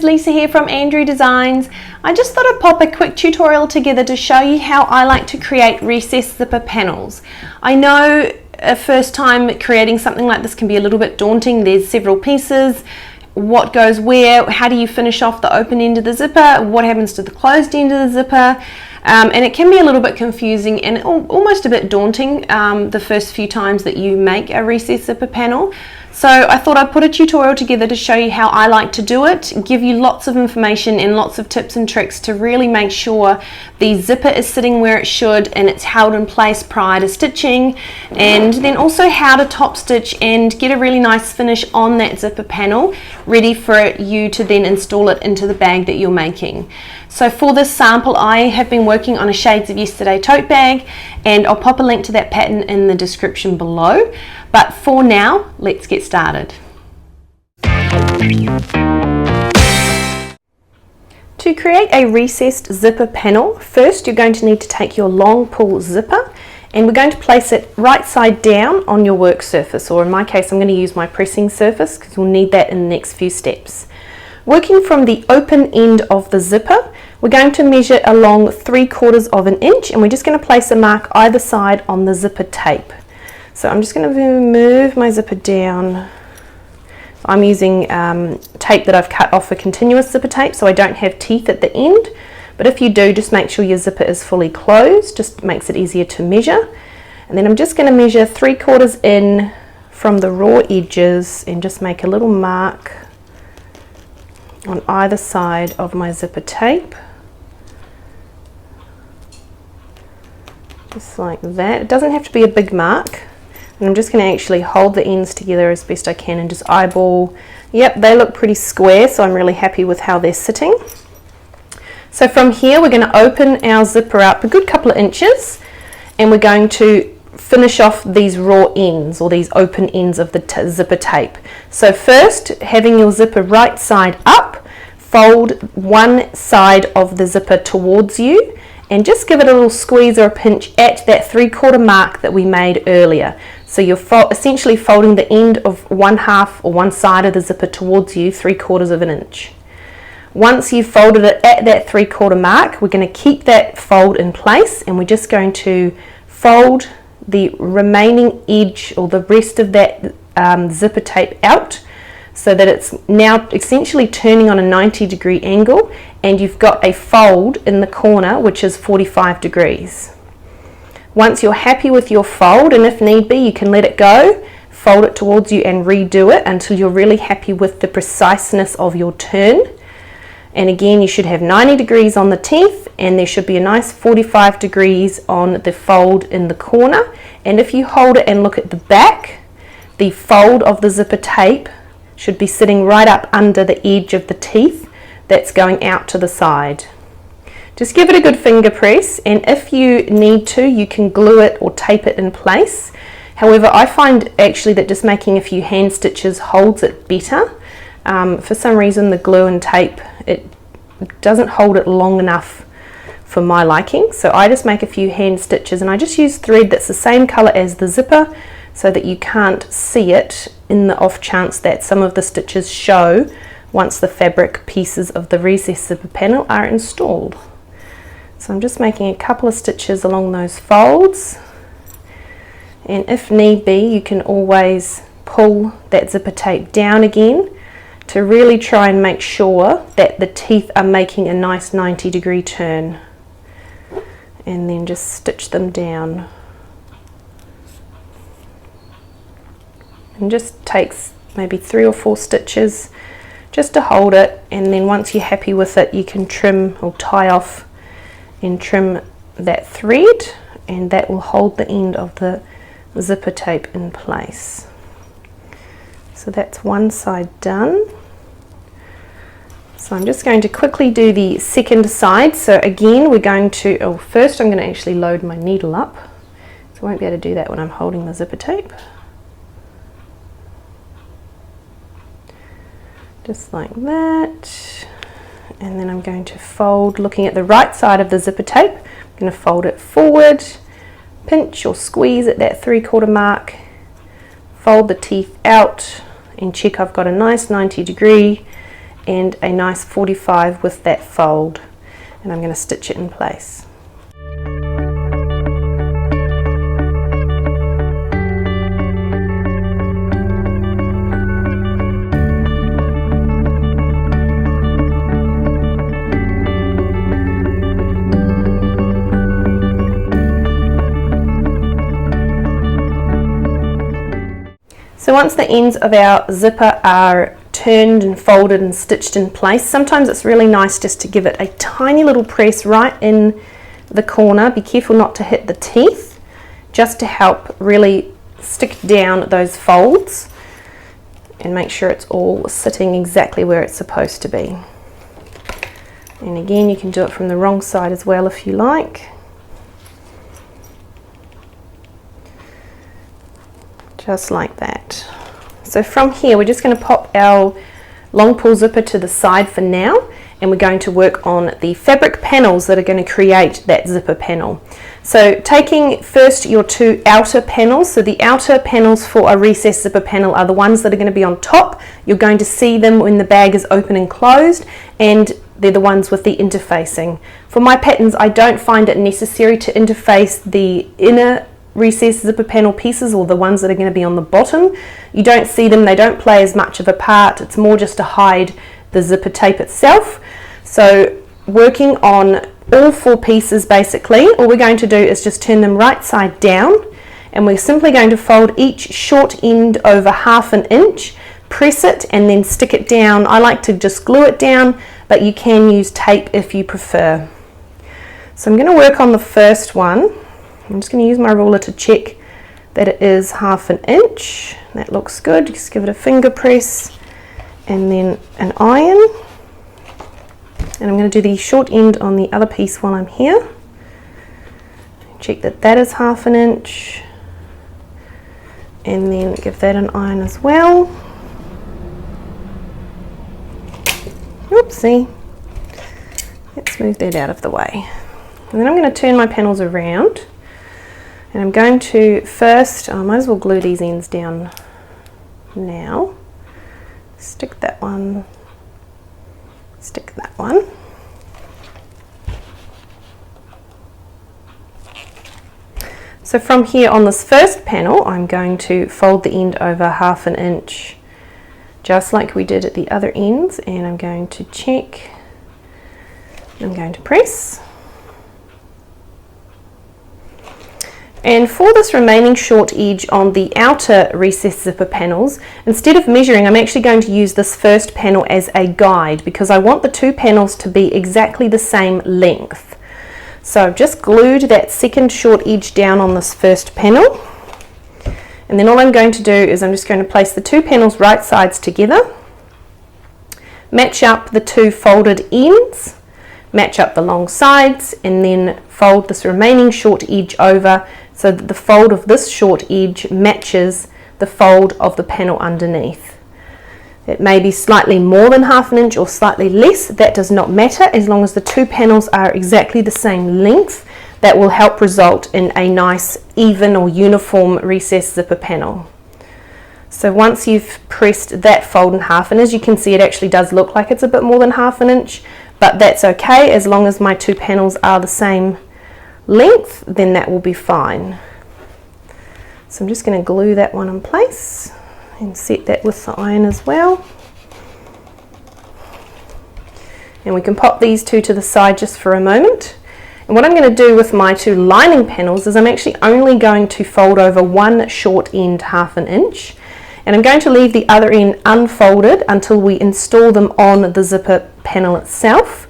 Lisa here from Andrie Designs. I just thought I'd pop a quick tutorial together to show you how I like to create recessed zipper panels. I know a first time creating something like this can be a little bit daunting. There's several pieces. What goes where? How do you finish off the open end of the zipper? What happens to the closed end of the zipper? And it can be a little bit confusing and almost a bit daunting the first few times that you make a recessed zipper panel. So I thought I'd put a tutorial together to show you how I like to do it, give you lots of information and lots of tips and tricks to really make sure the zipper is sitting where it should and it's held in place prior to stitching, and then also how to top stitch and get a really nice finish on that zipper panel ready for you to then install it into the bag that you're making. So for this sample I have been working on a Shades of Yesterday tote bag, and I'll pop a link to that pattern in the description below. But for now, let's get started. To create a recessed zipper panel, first you're going to need to take your long pull zipper and we're going to place it right side down on your work surface, or in my case I'm going to use my pressing surface because you'll need that in the next few steps. Working from the open end of the zipper, we're going to measure along 3/4 of an inch, and we're just going to place a mark either side on the zipper tape. So I'm just going to move my zipper down. I'm using tape that I've cut off a continuous zipper tape, so I don't have teeth at the end. But if you do, just make sure your zipper is fully closed, just makes it easier to measure. And then I'm just going to measure 3/4 in from the raw edges and just make a little mark on either side of my zipper tape. Just like that. It doesn't have to be a big mark. And I'm just going to actually hold the ends together as best I can and just eyeball. Yep, they look pretty square, so I'm really happy with how they're sitting. So from here we're going to open our zipper up a good couple of inches, and we're going to finish off these raw ends, or these open ends of the zipper tape. So first, having your zipper right side up, fold one side of the zipper towards you and just give it a little squeeze or a pinch at that 3/4 mark that we made earlier. So you're essentially folding the end of one half or one side of the zipper towards you 3/4 of an inch. Once you've folded it at that 3/4 mark, we're going to keep that fold in place, and we're just going to fold the remaining edge or the rest of that zipper tape out, so that it's now essentially turning on a 90-degree angle, and you've got a fold in the corner which is 45 degrees. Once you're happy with your fold, and if need be you can let it go, fold it towards you and redo it until you're really happy with the preciseness of your turn. And again, you should have 90 degrees on the teeth, and there should be a nice 45 degrees on the fold in the corner. And if you hold it and look at the back, the fold of the zipper tape should be sitting right up under the edge of the teeth that's going out to the side. Just give it a good finger press, and if you need to, you can glue it or tape it in place. However, I find actually that just making a few hand stitches holds it better. For some reason the glue and tape, it doesn't hold it long enough for my liking, so I just make a few hand stitches, and I just use thread that's the same color as the zipper so that you can't see it in the off chance that some of the stitches show once the fabric pieces of the recessed zipper panel are installed. So I'm just making a couple of stitches along those folds, and if need be you can always pull that zipper tape down again to really try and make sure that the teeth are making a nice 90-degree turn, and then just stitch them down. And just takes maybe 3 or 4 stitches just to hold it, and then once you're happy with it you can trim or tie off and trim that thread, and that will hold the end of the zipper tape in place. So that's one side done. So I'm just going to quickly do the second side. So again we're going to, first I'm going to actually load my needle up, so I won't be able to do that when I'm holding the zipper tape. Just like that, and then I'm going to fold, looking at the right side of the zipper tape, I'm going to fold it forward, pinch or squeeze at that 3/4 mark, fold the teeth out and check I've got a nice 90 degree, and a nice 45 with that fold, and I'm going to stitch it in place. So once the ends of our zipper are turned and folded and stitched in place, sometimes it's really nice just to give it a tiny little press right in the corner. Be careful not to hit the teeth, just to help really stick down those folds and make sure it's all sitting exactly where it's supposed to be. And again, you can do it from the wrong side as well if you like. Just like that. So from here, we're just going to pop our long pull zipper to the side for now, and we're going to work on the fabric panels that are going to create that zipper panel. So taking first your two outer panels, so the outer panels for a recessed zipper panel are the ones that are going to be on top. You're going to see them when the bag is open and closed, and they're the ones with the interfacing. For my patterns, I don't find it necessary to interface the inner recessed zipper panel pieces, or the ones that are going to be on the bottom. You don't see them, they don't play as much of a part. It's more just to hide the zipper tape itself. So working on all four pieces, basically all we're going to do is just turn them right side down, and we're simply going to fold each short end over 1/2 inch, press it and then stick it down. I like to just glue it down, but you can use tape if you prefer. So I'm going to work on the first one. I'm just going to use my ruler to check that it is 1/2 inch. That looks good. Just give it a finger press and then an iron. And I'm going to do the short end on the other piece while I'm here. Check that that is 1/2 inch. And then give that an iron as well. Oopsie. Let's move that out of the way. And then I'm going to turn my panels around. And I'm going to first, I might as well glue these ends down now. Stick that one, stick that one. So from here on this first panel, I'm going to fold the end over 1/2 inch, just like we did at the other ends, and I'm going to check, I'm going to press. And for this remaining short edge on the outer recessed zipper panels, instead of measuring, I'm actually going to use this first panel as a guide, because I want the two panels to be exactly the same length. So I've just glued that second short edge down on this first panel, and then all I'm going to do is I'm just going to place the two panels right sides together, match up the two folded ends, match up the long sides, and then fold this remaining short edge over so that the fold of this short edge matches the fold of the panel underneath. It may be slightly more than 1/2 inch or slightly less, that does not matter, as long as the two panels are exactly the same length. That will help result in a nice even or uniform recessed zipper panel. So once you've pressed that fold in half, and as you can see it actually does look like it's a bit more than 1/2 inch, but that's okay as long as my two panels are the same length, then that will be fine. So I'm just going to glue that one in place and set that with the iron as well. And we can pop these two to the side just for a moment. And what I'm going to do with my two lining panels is I'm actually only going to fold over one short end 1/2 inch, and I'm going to leave the other end unfolded until we install them on the zipper panel itself.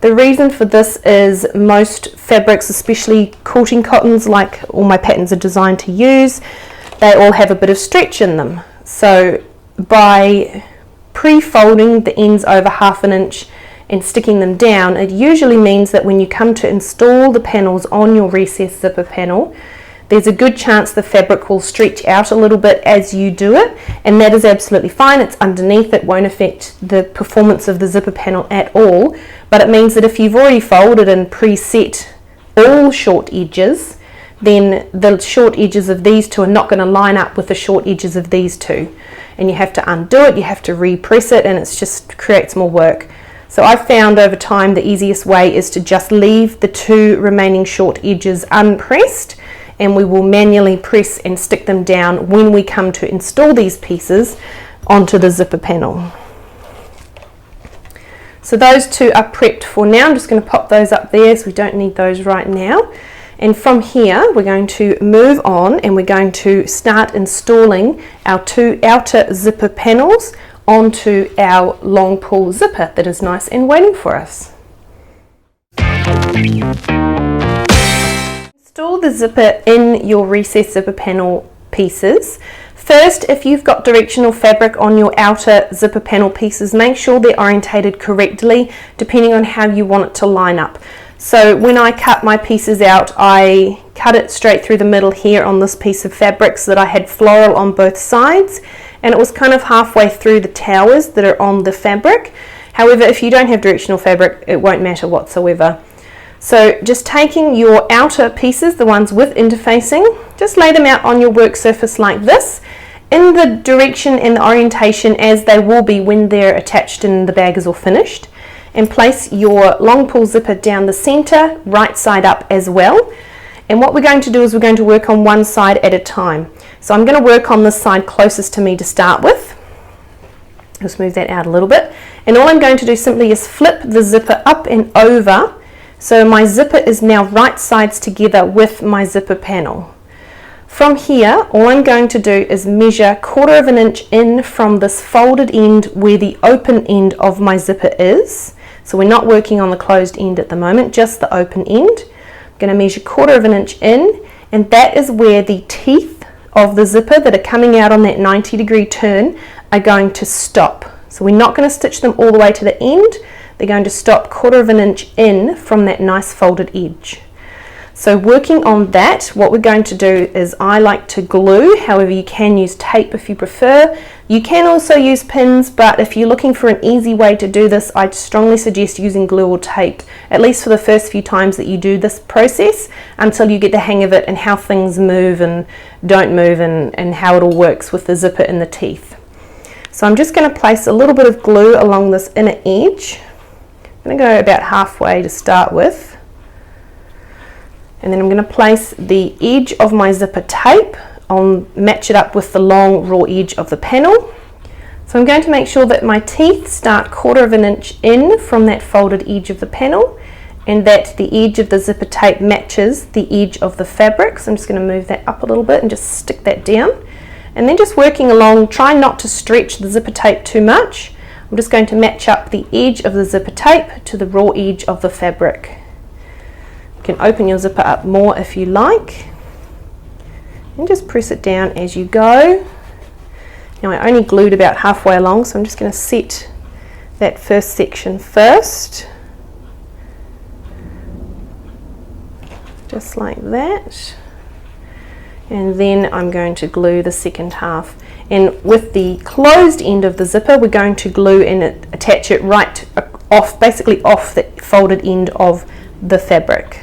The reason for this is most fabrics, especially quilting cottons like all my patterns are designed to use, they all have a bit of stretch in them. So by pre-folding the ends over 1/2 inch and sticking them down, it usually means that when you come to install the panels on your recessed zipper panel, there's a good chance the fabric will stretch out a little bit as you do it, and that is absolutely fine. It's underneath, it won't affect the performance of the zipper panel at all, but it means that if you've already folded and preset all short edges, then the short edges of these two are not going to line up with the short edges of these two. And you have to undo it, you have to repress it, and it just creates more work. So I've found over time the easiest way is to just leave the two remaining short edges unpressed, and we will manually press and stick them down when we come to install these pieces onto the zipper panel. So those two are prepped for now. I'm just going to pop those up there, so we don't need those right now. And from here we're going to move on, and we're going to start installing our two outer zipper panels onto our long pull zipper that is nice and waiting for us. Install the zipper in your recessed zipper panel pieces. First, if you've got directional fabric on your outer zipper panel pieces, make sure they're orientated correctly depending on how you want it to line up. So when I cut my pieces out, I cut it straight through the middle here on this piece of fabric so that I had floral on both sides, and it was kind of halfway through the towers that are on the fabric. However, if you don't have directional fabric, it won't matter whatsoever. So just taking your outer pieces, the ones with interfacing, just lay them out on your work surface like this, in the direction and the orientation as they will be when they're attached and the bag is all finished. And place your long pull zipper down the center, right side up as well. And what we're going to do is we're going to work on one side at a time. So I'm going to work on the side closest to me to start with. Just move that out a little bit. And all I'm going to do simply is flip the zipper up and over. So my zipper is now right sides together with my zipper panel. From here, all I'm going to do is measure 1/4 inch in from this folded end where the open end of my zipper is. So we're not working on the closed end at the moment, just the open end. I'm going to measure 1/4 inch in, and that is where the teeth of the zipper that are coming out on that 90-degree turn are going to stop. So we're not going to stitch them all the way to the end. They're going to stop 1/4 inch in from that nice folded edge. So working on that, what we're going to do is I like to glue. However, you can use tape if you prefer. You can also use pins, but if you're looking for an easy way to do this, I'd strongly suggest using glue or tape, at least for the first few times that you do this process, until you get the hang of it and how things move and don't move, and how it all works with the zipper and the teeth. So I'm just going to place a little bit of glue along this inner edge. I'm going to go about halfway to start with. And then I'm going to place the edge of my zipper tape on, match it up with the long raw edge of the panel. So I'm going to make sure that my teeth start 1/4 inch in from that folded edge of the panel, and that the edge of the zipper tape matches the edge of the fabric. So I'm just going to move that up a little bit and just stick that down. And then just working along, try not to stretch the zipper tape too much. I'm just going to match up the edge of the zipper tape to the raw edge of the fabric. You can open your zipper up more if you like, and just press it down as you go. Now I only glued about halfway along, so I'm just going to set that first section first, just like that, and then I'm going to glue the second half. And with the closed end of the zipper, we're going to glue and attach it right off, basically off the folded end of the fabric.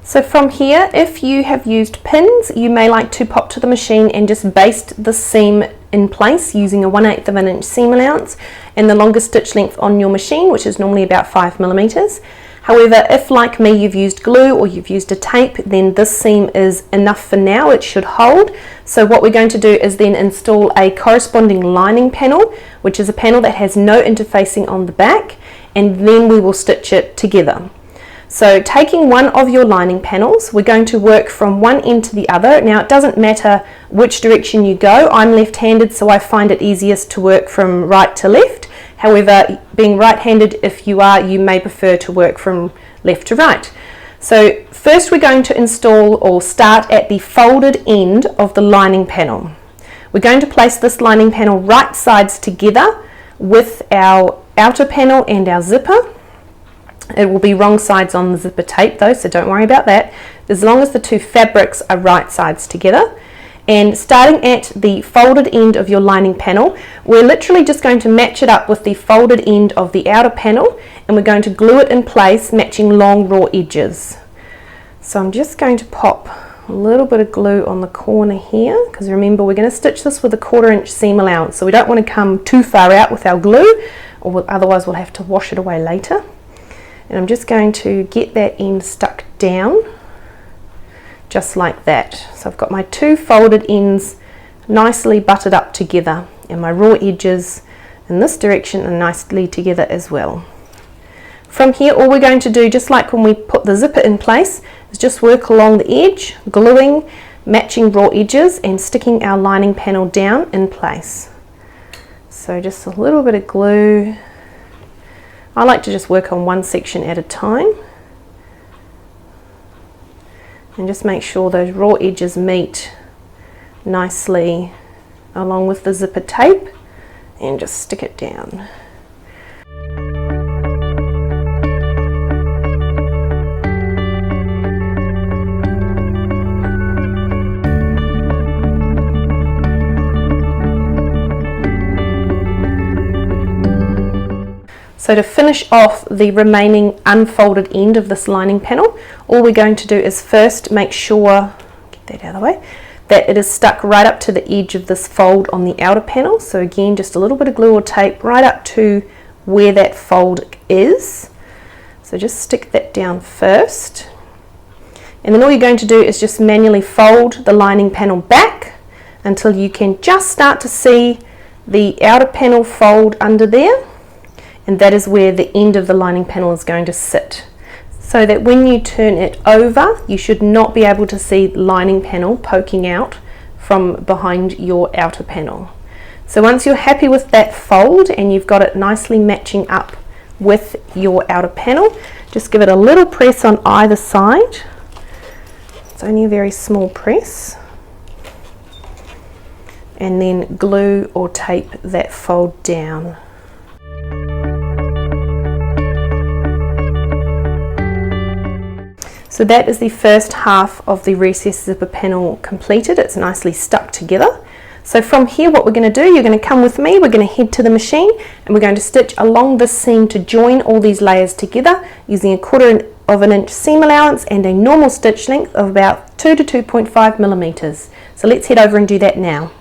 So from here, if you have used pins, you may like to pop to the machine and just baste the seam in place using a 1/8 of an inch seam allowance and the longest stitch length on your machine, which is normally about 5 millimeters. However, if like me you've used glue or you've used a tape, then this seam is enough for now. It should hold. So what we're going to do is then install a corresponding lining panel, which is a panel that has no interfacing on the back, and then we will stitch it together. So taking one of your lining panels, we're going to work from one end to the other. Now it doesn't matter which direction you go. I'm left-handed, so I find it easiest to work from right to left. However, being right-handed, if you are, you may prefer to work from left to right. So first we're going to install or start at the folded end of the lining panel. We're going to place this lining panel right sides together with our outer panel and our zipper. It will be wrong sides on the zipper tape though, so don't worry about that, as long as the two fabrics are right sides together. And starting at the folded end of your lining panel, we're literally just going to match it up with the folded end of the outer panel, and we're going to glue it in place, matching long raw edges. So I'm just going to pop a little bit of glue on the corner here, because remember we're going to stitch this with a 1/4 inch seam allowance, so we don't want to come too far out with our glue, or otherwise we'll have to wash it away later. And I'm just going to get that end stuck down just like that. So I've got my 2 folded ends nicely butted up together, and my raw edges in this direction are nicely together as well. From here, all we're going to do, just like when we put the zipper in place, is just work along the edge, gluing, matching raw edges and sticking our lining panel down in place. So just a little bit of glue. I like to just work on one section at a time. And just make sure those raw edges meet nicely along with the zipper tape, and just stick it down. So to finish off the remaining unfolded end of this lining panel, all we're going to do is first make sure, get that out of the way, that it is stuck right up to the edge of this fold on the outer panel. So again, just a little bit of glue or tape right up to where that fold is. So just stick that down first. And then all you're going to do is just manually fold the lining panel back until you can just start to see the outer panel fold under there. And that is where the end of the lining panel is going to sit. So that when you turn it over, you should not be able to see the lining panel poking out from behind your outer panel. So once you're happy with that fold and you've got it nicely matching up with your outer panel, just give it a little press on either side. It's only a very small press. And then glue or tape that fold down. So that is the first half of the recessed zipper panel completed. It's nicely stuck together. So from here, what we're going to do, you're going to come with me, we're going to head to the machine, and we're going to stitch along this seam to join all these layers together using a 1/4 inch seam allowance and a normal stitch length of about 2 to 2.5 millimeters. So let's head over and do that now.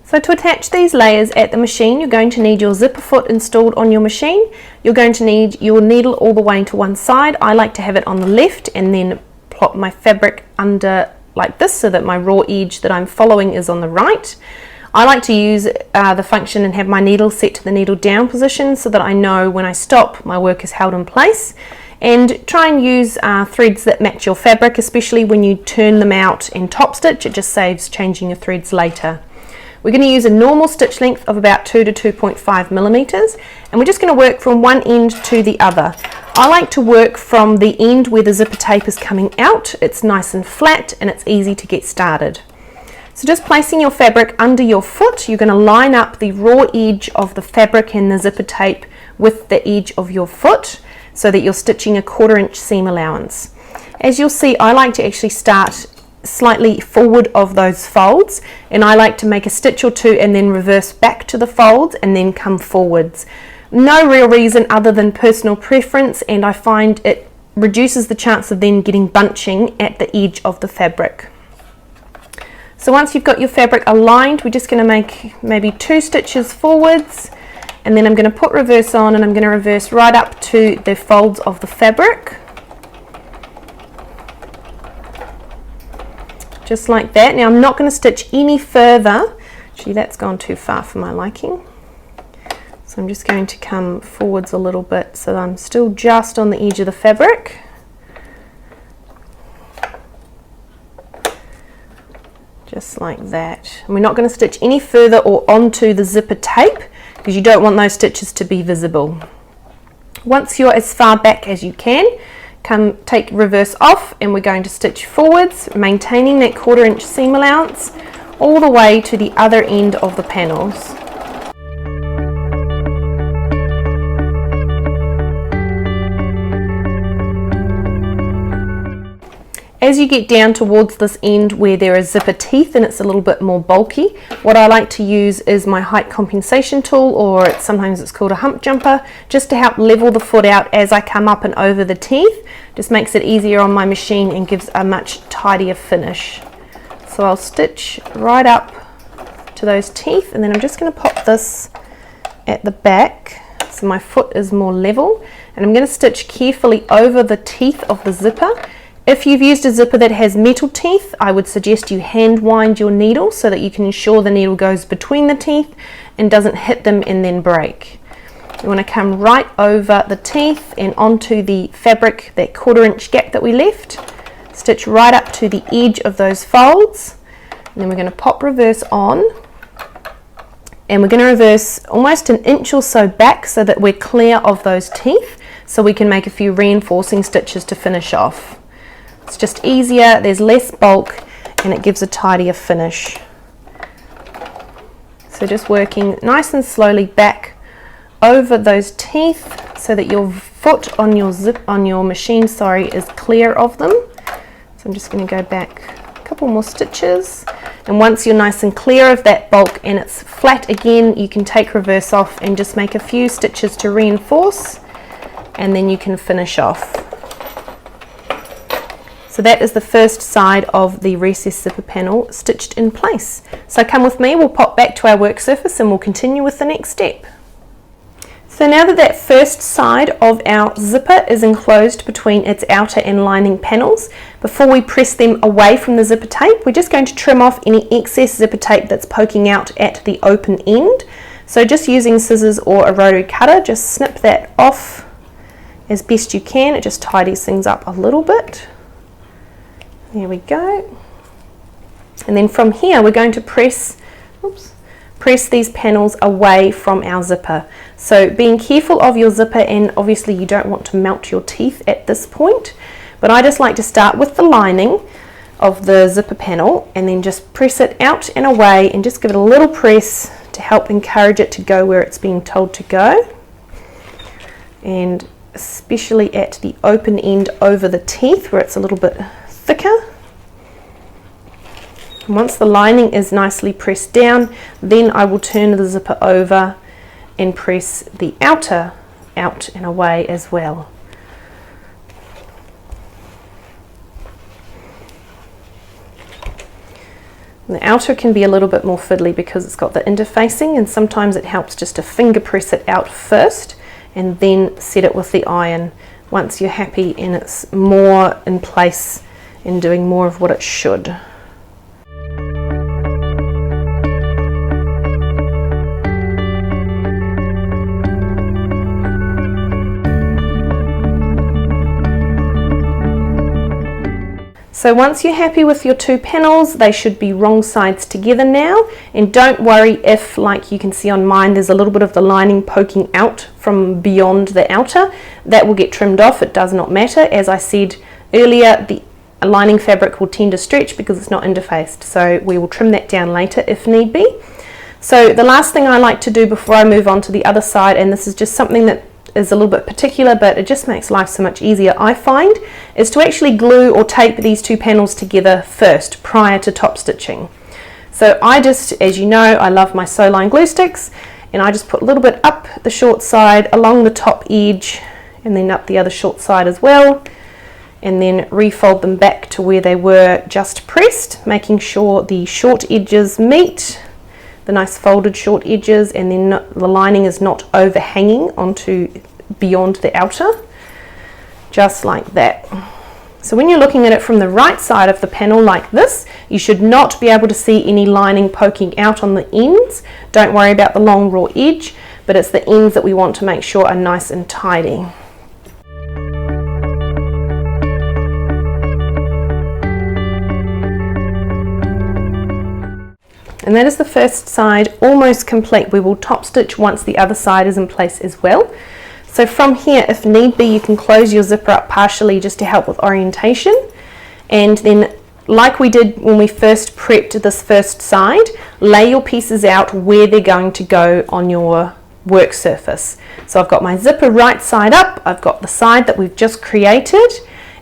So to attach these layers at the machine, you're going to need your zipper foot installed on your machine. You're going to need your needle all the way to one side. I like to have it on the left and then plop my fabric under like this so that my raw edge that I'm following is on the right. I like to use the function and have my needle set to the needle down position so that I know when I stop my work is held in place. And try and use threads that match your fabric, especially when you turn them out in top stitch. It just saves changing your threads later. We're going to use a normal stitch length of about 2 to 2.5 millimeters, and we're just going to work from one end to the other. I like to work from the end where the zipper tape is coming out. It's nice and flat and it's easy to get started. So just placing your fabric under your foot, you're going to line up the raw edge of the fabric and the zipper tape with the edge of your foot so that you're stitching a 1/4 inch seam allowance. As you'll see, I like to actually start slightly forward of those folds, and I like to make a stitch or two and then reverse back to the folds and then come forwards. No real reason other than personal preference, and I find it reduces the chance of then getting bunching at the edge of the fabric. So once you've got your fabric aligned, we're just going to make maybe 2 stitches forwards, and then I'm going to put reverse on, and I'm going to reverse right up to the folds of the fabric. Just like that. Now I'm not going to stitch any further. Actually, that's gone too far for my liking. So I'm just going to come forwards a little bit so that I'm still just on the edge of the fabric. Just like that. And we're not going to stitch any further or onto the zipper tape because you don't want those stitches to be visible. Once you're as far back as you can, take reverse off, and we're going to stitch forwards, maintaining that 1/4 inch seam allowance all the way to the other end of the panels. As you get down towards this end where there are zipper teeth and it's a little bit more bulky, what I like to use is my height compensation tool, or sometimes it's called a hump jumper, just to help level the foot out as I come up and over the teeth. Just makes it easier on my machine and gives a much tidier finish. So I'll stitch right up to those teeth, and then I'm just going to pop this at the back so my foot is more level, and I'm going to stitch carefully over the teeth of the zipper. If you've used a zipper that has metal teeth, I would suggest you hand wind your needle so that you can ensure the needle goes between the teeth and doesn't hit them and then break. You want to come right over the teeth and onto the fabric, that 1/4 inch gap that we left. Stitch right up to the edge of those folds, and then we're going to pop reverse on, and we're going to reverse almost 1 inch or so back so that we're clear of those teeth, so we can make a few reinforcing stitches to finish off. It's just easier, there's less bulk, and it gives a tidier finish. So just working nice and slowly back over those teeth so that your foot on your machine, is clear of them. So I'm just going to go back a couple more stitches, and once you're nice and clear of that bulk and it's flat again, you can take reverse off and just make a few stitches to reinforce, and then you can finish off. So that is the first side of the recessed zipper panel stitched in place. So come with me, we'll pop back to our work surface and we'll continue with the next step. So now that first side of our zipper is enclosed between its outer and lining panels, before we press them away from the zipper tape, we're just going to trim off any excess zipper tape that's poking out at the open end. So just using scissors or a rotary cutter, just snip that off as best you can. It just tidies things up a little bit. There we go. And then from here we're going to press these panels away from our zipper. So being careful of your zipper, and obviously you don't want to melt your teeth at this point, but I just like to start with the lining of the zipper panel and then just press it out and away and just give it a little press to help encourage it to go where it's being told to go. And especially at the open end over the teeth where it's a little bit thicker. And once the lining is nicely pressed down, then I will turn the zipper over and press the outer out and away as well. And the outer can be a little bit more fiddly because it's got the interfacing, and sometimes it helps just to finger press it out first and then set it with the iron once you're happy and it's more in place and doing more of what it should. So once you're happy with your two panels, they should be wrong sides together now, and don't worry if, like you can see on mine, there's a little bit of the lining poking out from beyond the outer. That will get trimmed off, it does not matter. As I said earlier, the lining fabric will tend to stretch because it's not interfaced, so we will trim that down later if need be. So the last thing I like to do before I move on to the other side, and this is just something that is a little bit particular, but it just makes life so much easier, I find, is to actually glue or tape these two panels together first prior to top stitching. So I just, as you know, I love my Sewline glue sticks, and I just put a little bit up the short side along the top edge and then up the other short side as well, and then refold them back to where they were just pressed, making sure the short edges meet, the nice folded short edges, and then the lining is not overhanging onto beyond the outer, just like that. So when you're looking at it from the right side of the panel like this, you should not be able to see any lining poking out on the ends. Don't worry about the long raw edge, but it's the ends that we want to make sure are nice and tidy. And that is the first side almost complete. We will top stitch once the other side is in place as well. So from here, if need be, you can close your zipper up partially just to help with orientation. And then, like we did when we first prepped this first side, lay your pieces out where they're going to go on your work surface. So I've got my zipper right side up, I've got the side that we've just created,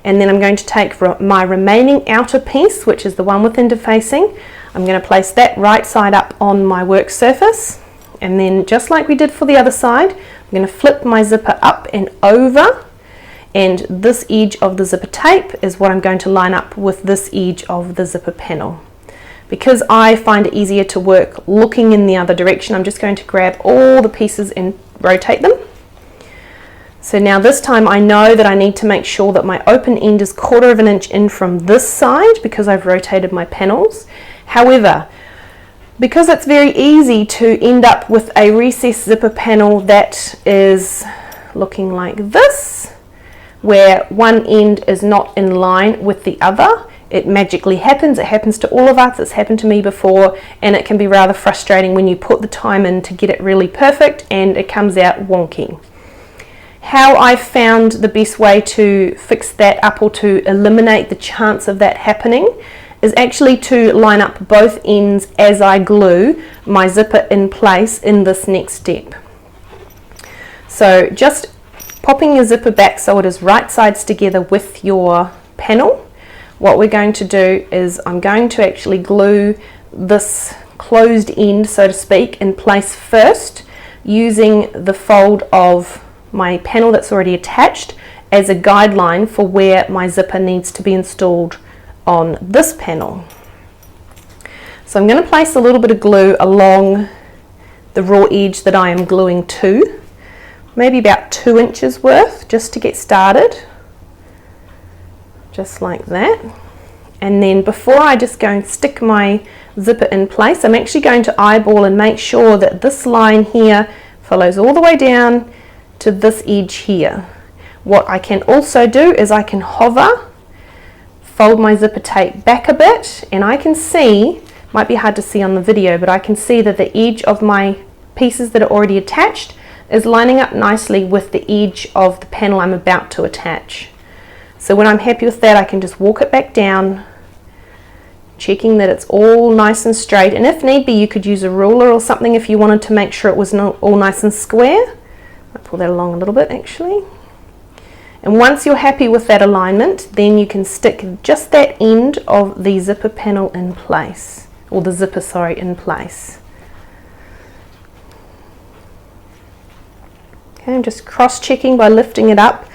and then I'm going to take my remaining outer piece, which is the one with interfacing. I'm going to place that right side up on my work surface, and then just like we did for the other side, I'm going to flip my zipper up and over, and this edge of the zipper tape is what I'm going to line up with this edge of the zipper panel. Because I find it easier to work looking in the other direction, I'm just going to grab all the pieces and rotate them. So now this time I know that I need to make sure that my open end is 1/4 of an inch in from this side because I've rotated my panels. However, because it's very easy to end up with a recessed zipper panel that is looking like this, where one end is not in line with the other, it magically happens. It happens to all of us. It's happened to me before, and it can be rather frustrating when you put the time in to get it really perfect and it comes out wonky. How I found the best way to fix that up or to eliminate the chance of that happening is actually to line up both ends as I glue my zipper in place in this next step. So just popping your zipper back so it is right sides together with your panel. What we're going to do is I'm going to actually glue this closed end, so to speak, in place first, using the fold of my panel that's already attached as a guideline for where my zipper needs to be installed on this panel. So I'm going to place a little bit of glue along the raw edge that I am gluing to, maybe about 2 inches worth, just to get started. Just like that. And then before I just go and stick my zipper in place, I'm actually going to eyeball and make sure that this line here follows all the way down to this edge here. What I can also do is I can hover, fold my zipper tape back a bit, and I can see, might be hard to see on the video, but I can see that the edge of my pieces that are already attached is lining up nicely with the edge of the panel I'm about to attach. So when I'm happy with that, I can just walk it back down, checking that it's all nice and straight. And if need be, you could use a ruler or something if you wanted to make sure it was all nice and square. I'll pull that along a little bit actually. And once you're happy with that alignment, then you can stick just that end of the zipper panel in place, or the zipper, sorry, in place. Okay, I'm just cross-checking by lifting it up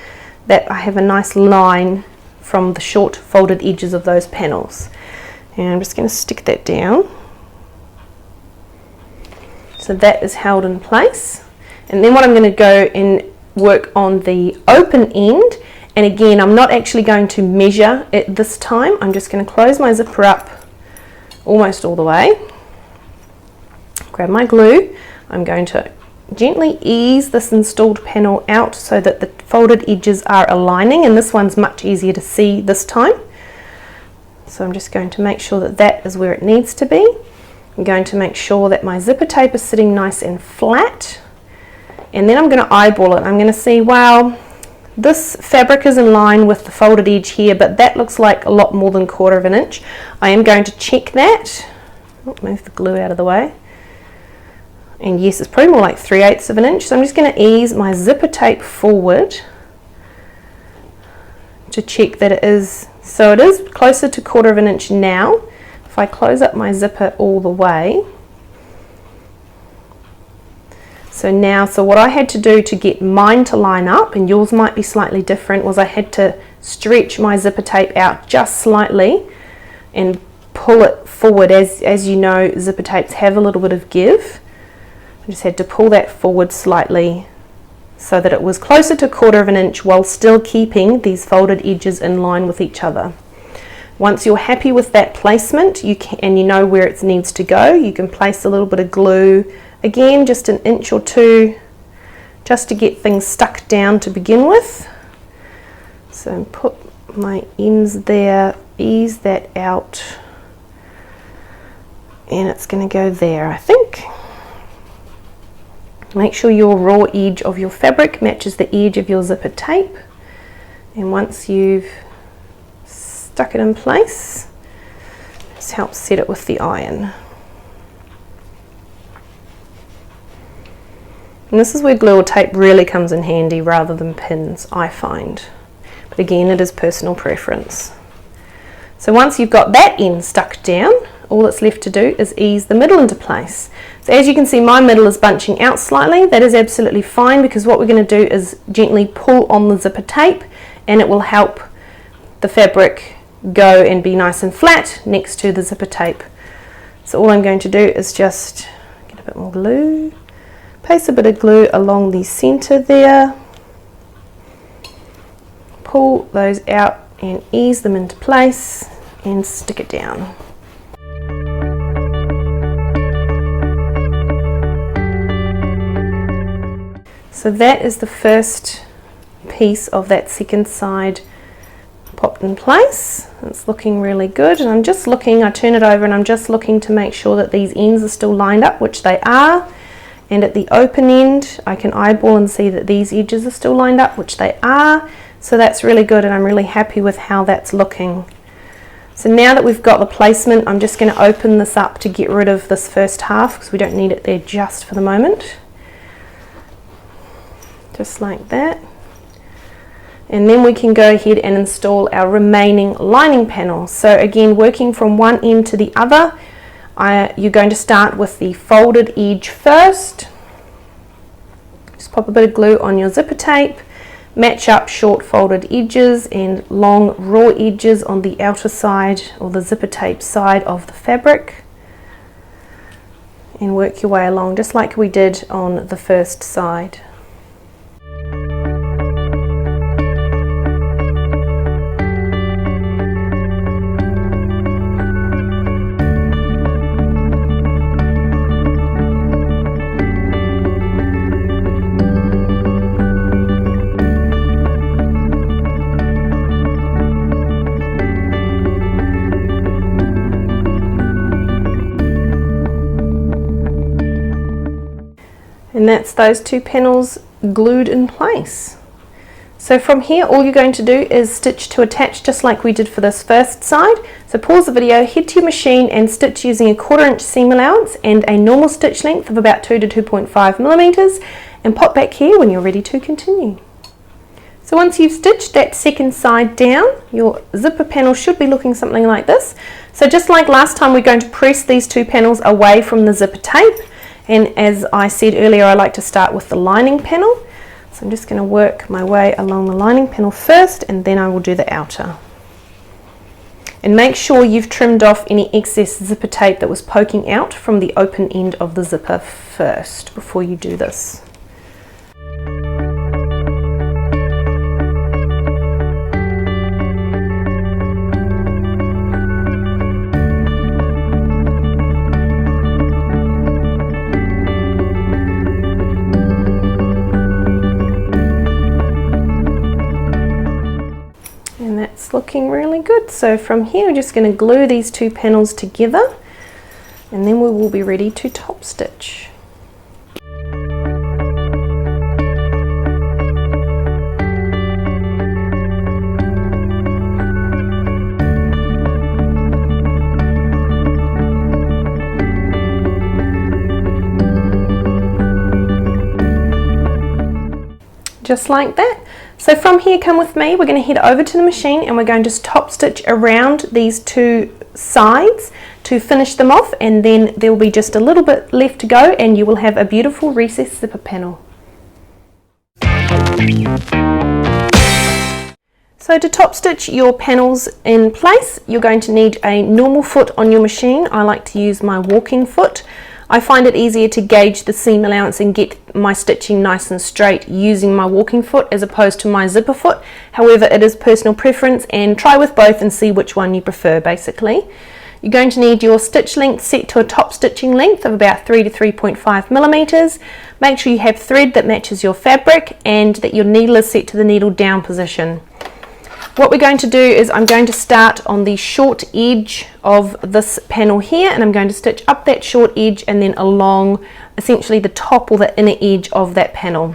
that I have a nice line from the short folded edges of those panels. And I'm just going to stick that down. So that is held in place. And then what I'm going to go and work on the open end. And again, I'm not actually going to measure it this time. I'm just going to close my zipper up almost all the way. Grab my glue. I'm going to gently ease this installed panel out so that the folded edges are aligning, and this one's much easier to see this time. So I'm just going to make sure that that is where it needs to be. I'm going to make sure that my zipper tape is sitting nice and flat, and then I'm going to eyeball it. I'm going to see, wow, this fabric is in line with the folded edge here, but that looks like a lot more than 1/4 of an inch. I am going to check that. Move the glue out of the way. And yes, it's probably more like 3/8 of an inch. So I'm just going to ease my zipper tape forward to check that it is, so it is closer to 1/4 of an inch now. If I close up my zipper all the way. So now, so what I had to do to get mine to line up, and yours might be slightly different, was I had to stretch my zipper tape out just slightly and pull it forward. As you know, zipper tapes have a little bit of give. I just had to pull that forward slightly so that it was closer to 1/4 of an inch while still keeping these folded edges in line with each other. Once you're happy with that placement, and you know where it needs to go, you can place a little bit of glue, again just 1 inch or 2, just to get things stuck down to begin with. So put my ends there, ease that out, and it's going to go there, I think. Make sure your raw edge of your fabric matches the edge of your zipper tape, and once you've stuck it in place, just help set it with the iron. And this is where glue or tape really comes in handy rather than pins, I find. but again, it is personal preference. So once you've got that end stuck down, all that's left to do is ease the middle into place. So as you can see, my middle is bunching out slightly. That is absolutely fine, because what we're going to do is gently pull on the zipper tape, and it will help the fabric go and be nice and flat next to the zipper tape. So all I'm going to do is just get a bit more glue, paste a bit of glue along the center there, pull those out and ease them into place and stick it down. So that is the first piece of that second side popped in place. It's looking really good, and I'm just looking, I turn it over and I'm just looking to make sure that these ends are still lined up, which they are, and at the open end I can eyeball and see that these edges are still lined up, which they are. So that's really good, and I'm really happy with how that's looking. So now that we've got the placement, I'm just going to open this up to get rid of this first half, because we don't need it there just for the moment. Just like that. And then we can go ahead and install our remaining lining panel. So again, working from one end to the other, you're going to start with the folded edge first. Just pop a bit of glue on your zipper tape, match up short folded edges and long raw edges on the outer side, or the zipper tape side of the fabric, and work your way along just like we did on the first side. And that's those two panels glued in place. So from here, all you're going to do is stitch to attach, just like we did for this first side. So pause the video, head to your machine and stitch using a 1/4 inch seam allowance and a normal stitch length of about 2 to 2.5 millimeters, and pop back here when you're ready to continue. So once you've stitched that second side down, your zipper panel should be looking something like this. So just like last time, we're going to press these two panels away from the zipper tape. And as I said earlier, I like to start with the lining panel. So I'm just going to work my way along the lining panel first, and then I will do the outer. And make sure you've trimmed off any excess zipper tape that was poking out from the open end of the zipper first before you do this. Looking really good. So from here, we're just going to glue these two panels together, and then we will be ready to top stitch. Just like that. So from here, come with me, we're going to head over to the machine and we're going to top stitch around these two sides to finish them off, and then there will be just a little bit left to go and you will have a beautiful recessed zipper panel. So to top stitch your panels in place, you're going to need a normal foot on your machine. I like to use my walking foot. I find it easier to gauge the seam allowance and get my stitching nice and straight using my walking foot as opposed to my zipper foot. However, it is personal preference, and try with both and see which one you prefer basically. You're going to need your stitch length set to a top stitching length of about 3 to 3.5 millimeters. Make sure you have thread that matches your fabric and that your needle is set to the needle down position. What we're going to do is I'm going to start on the short edge of this panel here, and I'm going to stitch up that short edge and then along essentially the top or the inner edge of that panel.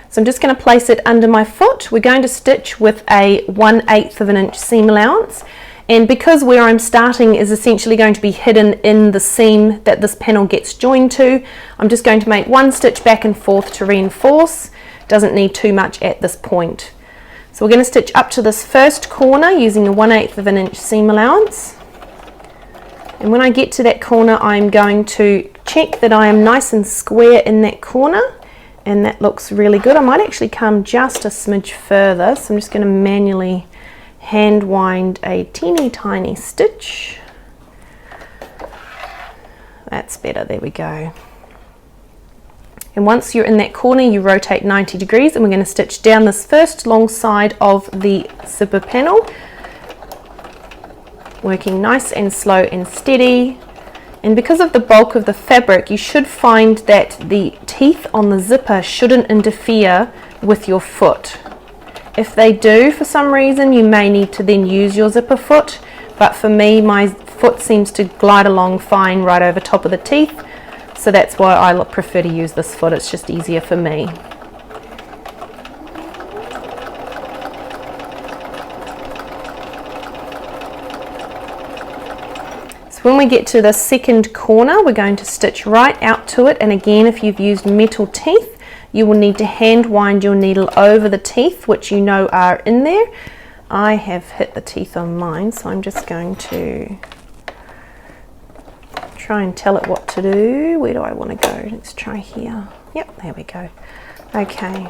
So I'm just going to place it under my foot. We're going to stitch with a 1/8 of an inch seam allowance, and because where I'm starting is essentially going to be hidden in the seam that this panel gets joined to, I'm just going to make one stitch back and forth to reinforce. Doesn't need too much at this point. So we're going to stitch up to this first corner using a 1/8 of an inch seam allowance. And when I get to that corner, I'm going to check that I am nice and square in that corner, and that looks really good. I might actually come just a smidge further, so I'm just going to manually hand wind a teeny tiny stitch. That's better, there we go. And once you're in that corner, you rotate 90 degrees, and we're going to stitch down this first long side of the zipper panel, working nice and slow and steady. And because of the bulk of the fabric, you should find that the teeth on the zipper shouldn't interfere with your foot. If they do for some reason, you may need to then use your zipper foot, but for me, my foot seems to glide along fine right over top of the teeth, so that's why I prefer to use this foot. It's just easier for me. When we get to the second corner, we're going to stitch right out to it, and again, if you've used metal teeth, you will need to hand wind your needle over the teeth, which you know are in there. I have hit the teeth on mine, so I'm just going to try and tell it what to do. Where do I want to go? Let's try here. Yep, there we go. Okay.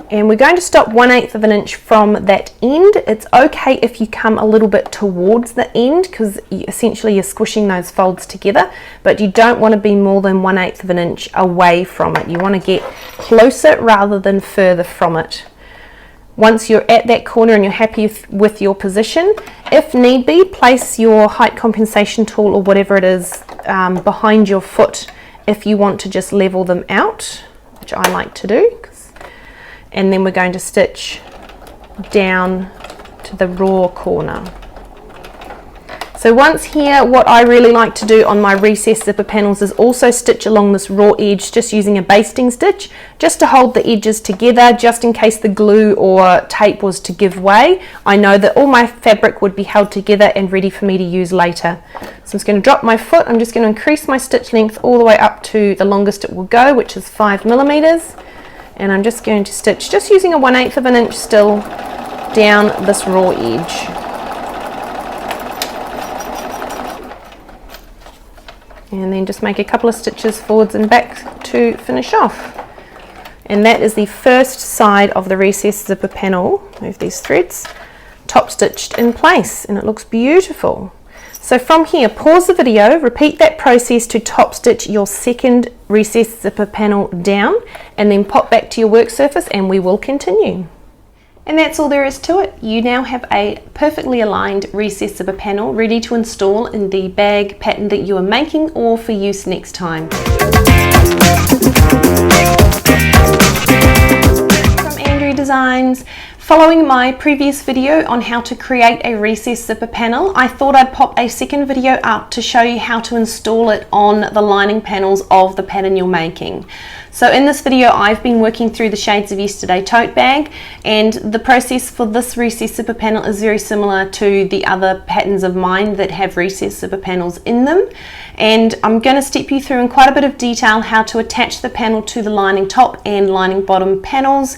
And we're going to stop 1/8 of an inch from that end. It's okay if you come a little bit towards the end, because essentially you're squishing those folds together, but you don't want to be more than 1/8 of an inch away from it. You want to get closer rather than further from it. Once you're at that corner and you're happy with your position, if need be, place your height compensation tool or whatever it is behind your foot if you want to just level them out, which I like to do. And then we're going to stitch down to the raw corner. So once here, what I really like to do on my recessed zipper panels is also stitch along this raw edge, just using a basting stitch, just to hold the edges together, just in case the glue or tape was to give way. I know that all my fabric would be held together and ready for me to use later. So I'm just going to drop my foot. I'm just going to increase my stitch length all the way up to the longest it will go, which is 5 millimeters. And I'm just going to stitch, just using a 1/8 of an inch still, down this raw edge. And then just make a couple of stitches forwards and back to finish off. And that is the first side of the recessed zipper panel. Move these threads, top stitched in place, and it looks beautiful. So from here, pause the video, repeat that process to top stitch your second recessed zipper panel down, and then pop back to your work surface and we will continue. And that's all there is to it. You now have a perfectly aligned recessed zipper panel ready to install in the bag pattern that you are making or for use next time. From Andrie Designs. Following my previous video on how to create a recessed zipper panel, I thought I'd pop a second video up to show you how to install it on the lining panels of the pattern you're making. So in this video, I've been working through the Shades of Yesterday tote bag, and the process for this recessed zipper panel is very similar to the other patterns of mine that have recessed zipper panels in them. And I'm going to step you through in quite a bit of detail how to attach the panel to the lining top and lining bottom panels,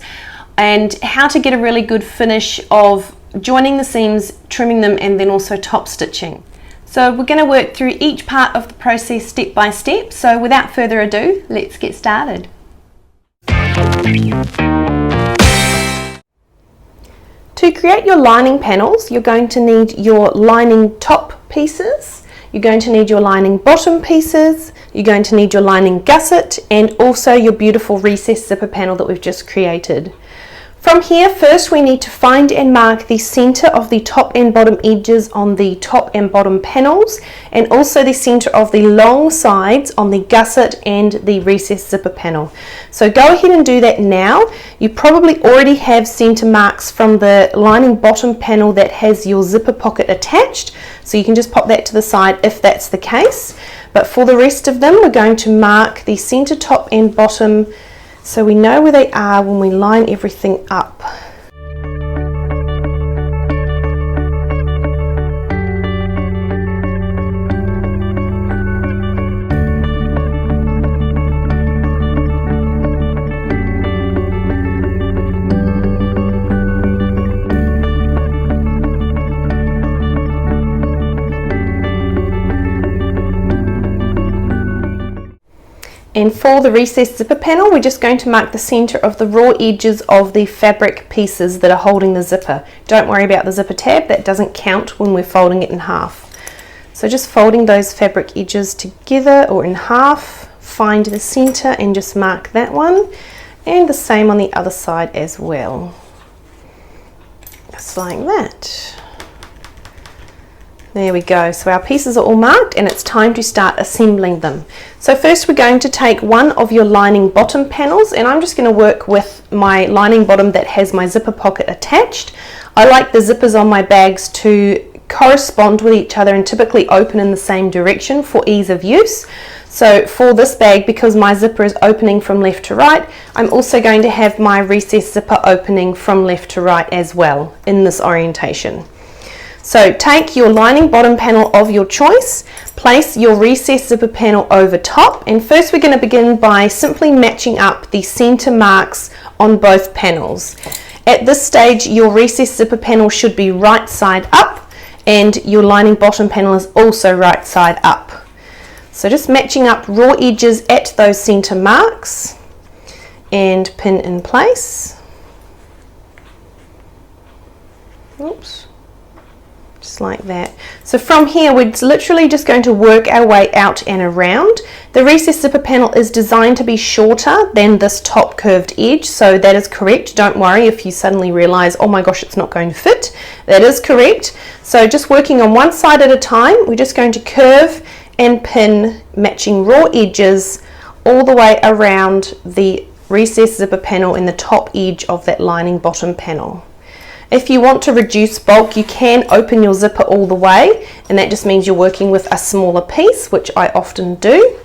and how to get a really good finish of joining the seams, trimming them, and then also top stitching. So we're going to work through each part of the process step by step. So without further ado, let's get started. To create your lining panels, you're going to need your lining top pieces, you're going to need your lining bottom pieces, you're going to need your lining gusset, and also your beautiful recessed zipper panel that we've just created. From here, first we need to find and mark the center of the top and bottom edges on the top and bottom panels, and also the center of the long sides on the gusset and the recessed zipper panel. So go ahead and do that now. You probably already have center marks from the lining bottom panel that has your zipper pocket attached, so you can just pop that to the side if that's the case. But for the rest of them, we're going to mark the center, top and bottom, so we know where they are when we line everything up. And for the recessed zipper panel, we're just going to mark the center of the raw edges of the fabric pieces that are holding the zipper. Don't worry about the zipper tab, that doesn't count when we're folding it in half. So just folding those fabric edges together or in half, find the center and just mark that one, and the same on the other side as well. Just like that. There we go. So our pieces are all marked and it's time to start assembling them. So first we're going to take one of your lining bottom panels, and I'm just going to work with my lining bottom that has my zipper pocket attached. I like the zippers on my bags to correspond with each other and typically open in the same direction for ease of use. So for this bag, because my zipper is opening from left to right, I'm also going to have my recessed zipper opening from left to right as well in this orientation. So take your lining bottom panel of your choice, place your recessed zipper panel over top, and first we're going to begin by simply matching up the center marks on both panels. At this stage, your recessed zipper panel should be right side up, and your lining bottom panel is also right side up. So just matching up raw edges at those center marks and pin in place. Oops. Just like that. So from here we're literally just going to work our way out and around. The recessed zipper panel is designed to be shorter than this top curved edge, so that is correct. Don't worry if you suddenly realize, oh my gosh, it's not going to fit. That is correct. So just working on one side at a time, we're just going to curve and pin, matching raw edges all the way around the recessed zipper panel in the top edge of that lining bottom panel. If you want to reduce bulk, you can open your zipper all the way, and that just means you're working with a smaller piece, which I often do.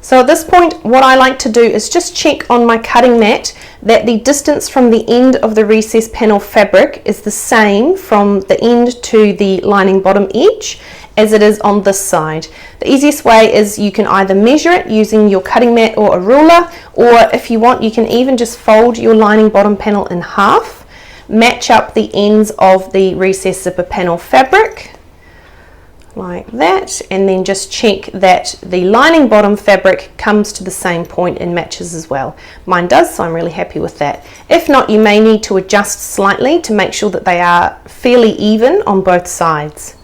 So at this point, what I like to do is just check on my cutting mat that the distance from the end of the recessed panel fabric is the same from the end to the lining bottom edge as it is on this side. The easiest way is you can either measure it using your cutting mat or a ruler, or if you want, you can even just fold your lining bottom panel in half, match up the ends of the recessed zipper panel fabric like that, and then just check that the lining bottom fabric comes to the same point and matches as well. Mine does, so I'm really happy with that. If not, you may need to adjust slightly to make sure that they are fairly even on both sides.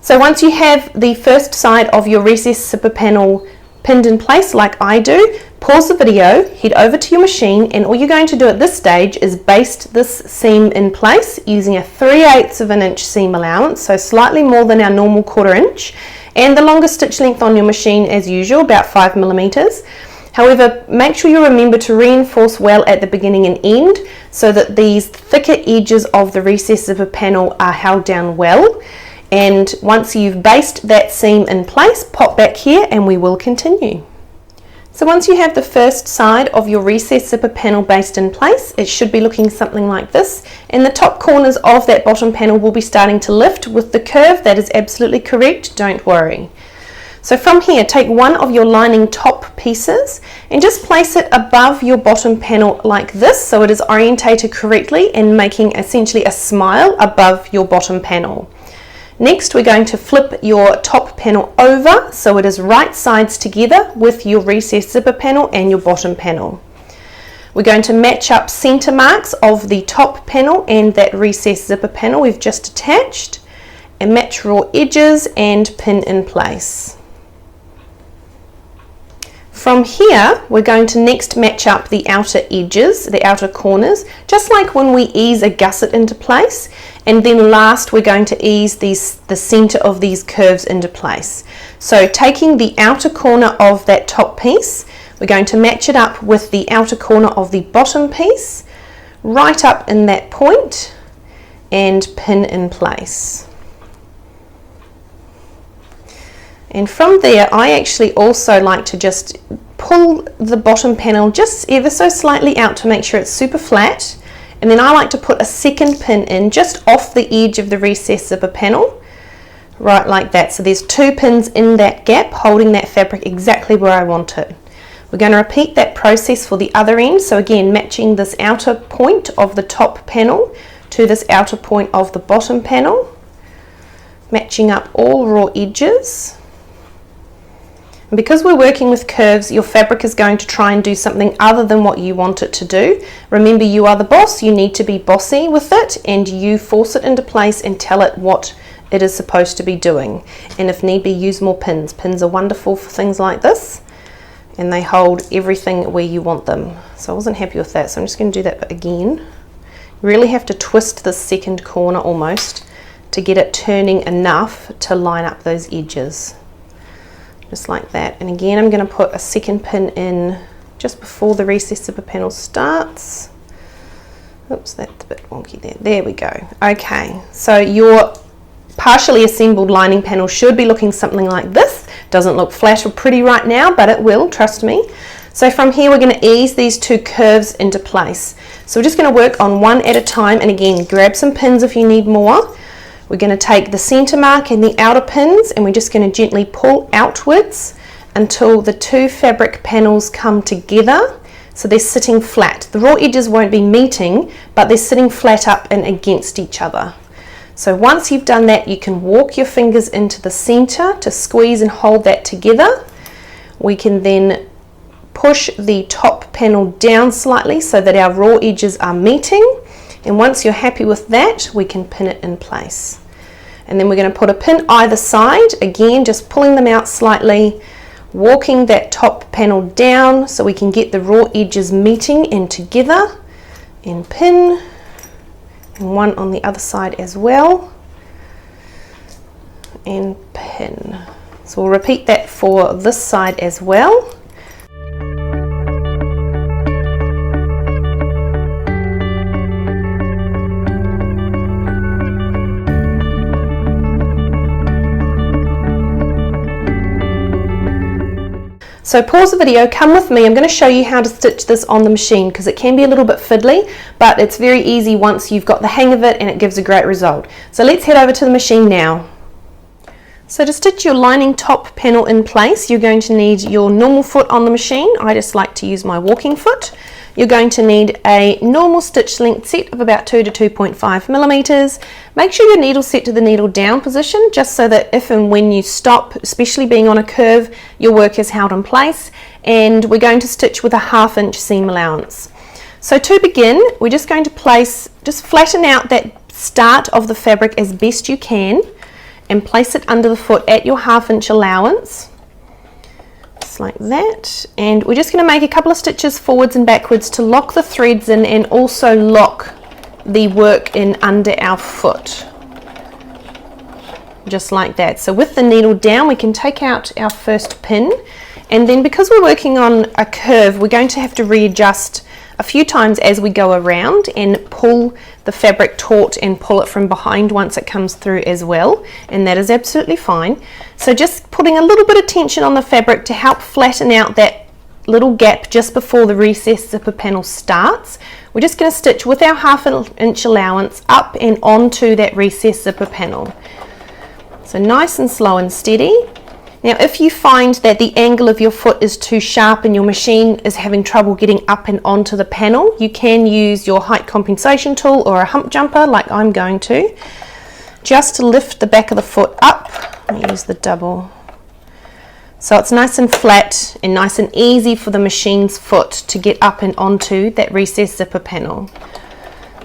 So once you have the first side of your recessed zipper panel pinned in place like I do, pause the video, head over to your machine, and all you're going to do at this stage is baste this seam in place using a 3/8 of an inch seam allowance, so slightly more than our normal 1/4 inch, and the longest stitch length on your machine as usual, about 5 millimeters. However, make sure you remember to reinforce well at the beginning and end so that these thicker edges of the recessed zipper panel are held down well. And once you've basted that seam in place, pop back here and we will continue. So once you have the first side of your recessed zipper panel basted in place, it should be looking something like this, and the top corners of that bottom panel will be starting to lift with the curve. That is absolutely correct, don't worry. So from here, take one of your lining top pieces and just place it above your bottom panel like this, so it is orientated correctly and making essentially a smile above your bottom panel. Next, we're going to flip your top panel over so it is right sides together with your recessed zipper panel and your bottom panel. We're going to match up center marks of the top panel and that recessed zipper panel we've just attached, and match raw edges and pin in place. From here, we're going to next match up the outer edges, the outer corners, just like when we ease a gusset into place. And then last, we're going to ease the center of these curves into place. So taking the outer corner of that top piece, we're going to match it up with the outer corner of the bottom piece, right up in that point, and pin in place. And from there, I actually also like to just pull the bottom panel just ever so slightly out to make sure it's super flat. And then I like to put a second pin in just off the edge of the recessed zipper panel, right like that. So there's 2 pins in that gap holding that fabric exactly where I want it. We're going to repeat that process for the other end. So again, matching this outer point of the top panel to this outer point of the bottom panel, matching up all raw edges. And because we're working with curves, your fabric is going to try and do something other than what you want it to do. Remember, you are the boss, you need to be bossy with it, and you force it into place and tell it what it is supposed to be doing. And if need be, use more pins. Pins are wonderful for things like this, and they hold everything where you want them. So I wasn't happy with that, so I'm just going to do that again. You really have to twist the second corner almost to get it turning enough to line up those edges. Just like that. And again, I'm going to put a second pin in just before the recess zipper panel starts. Oops, that's a bit wonky there. There we go. Okay, so your partially assembled lining panel should be looking something like this. Doesn't look flat or pretty right now, but it will, trust me. So from here, we're going to ease these two curves into place. So we're just going to work on one at a time, and again, grab some pins if you need more. We're going to take the center mark and the outer pins, and we're just going to gently pull outwards until the two fabric panels come together, so they're sitting flat. The raw edges won't be meeting, but they're sitting flat up and against each other. So once you've done that, you can walk your fingers into the center to squeeze and hold that together. We can then push the top panel down slightly so that our raw edges are meeting, and once you're happy with that, we can pin it in place. And then we're going to put a pin either side, again just pulling them out slightly, walking that top panel down so we can get the raw edges meeting and together, and pin, and one on the other side as well, and pin. So we'll repeat that for this side as well. So pause the video, come with me, I'm going to show you how to stitch this on the machine because it can be a little bit fiddly, but it's very easy once you've got the hang of it, and it gives a great result. So let's head over to the machine now. So to stitch your lining top panel in place, you're going to need your normal foot on the machine. I just like to use my walking foot. You're going to need a normal stitch length set of about 2 to 2.5 millimeters. Make sure your needle's set to the needle down position, just so that if and when you stop, especially being on a curve, your work is held in place. And we're going to stitch with a 1/2 inch seam allowance. So to begin, we're just going to just flatten out that start of the fabric as best you can, and place it under the foot at your 1/2 inch allowance. Just like that, and we're just going to make a couple of stitches forwards and backwards to lock the threads in and also lock the work in under our foot, just like that. So with the needle down, we can take out our first pin, and then because we're working on a curve, we're going to have to readjust a few times as we go around and pull the fabric taut and pull it from behind once it comes through as well, and that is absolutely fine. So just putting a little bit of tension on the fabric to help flatten out that little gap just before the recess zipper panel starts. We're just going to stitch with our 1/2 inch allowance up and onto that recess zipper panel. So nice and slow and steady. Now if you find that the angle of your foot is too sharp and your machine is having trouble getting up and onto the panel, you can use your height compensation tool or a hump jumper like I'm going to, just to lift the back of the foot up. Let me use the double. So it's nice and flat and nice and easy for the machine's foot to get up and onto that recess zipper panel.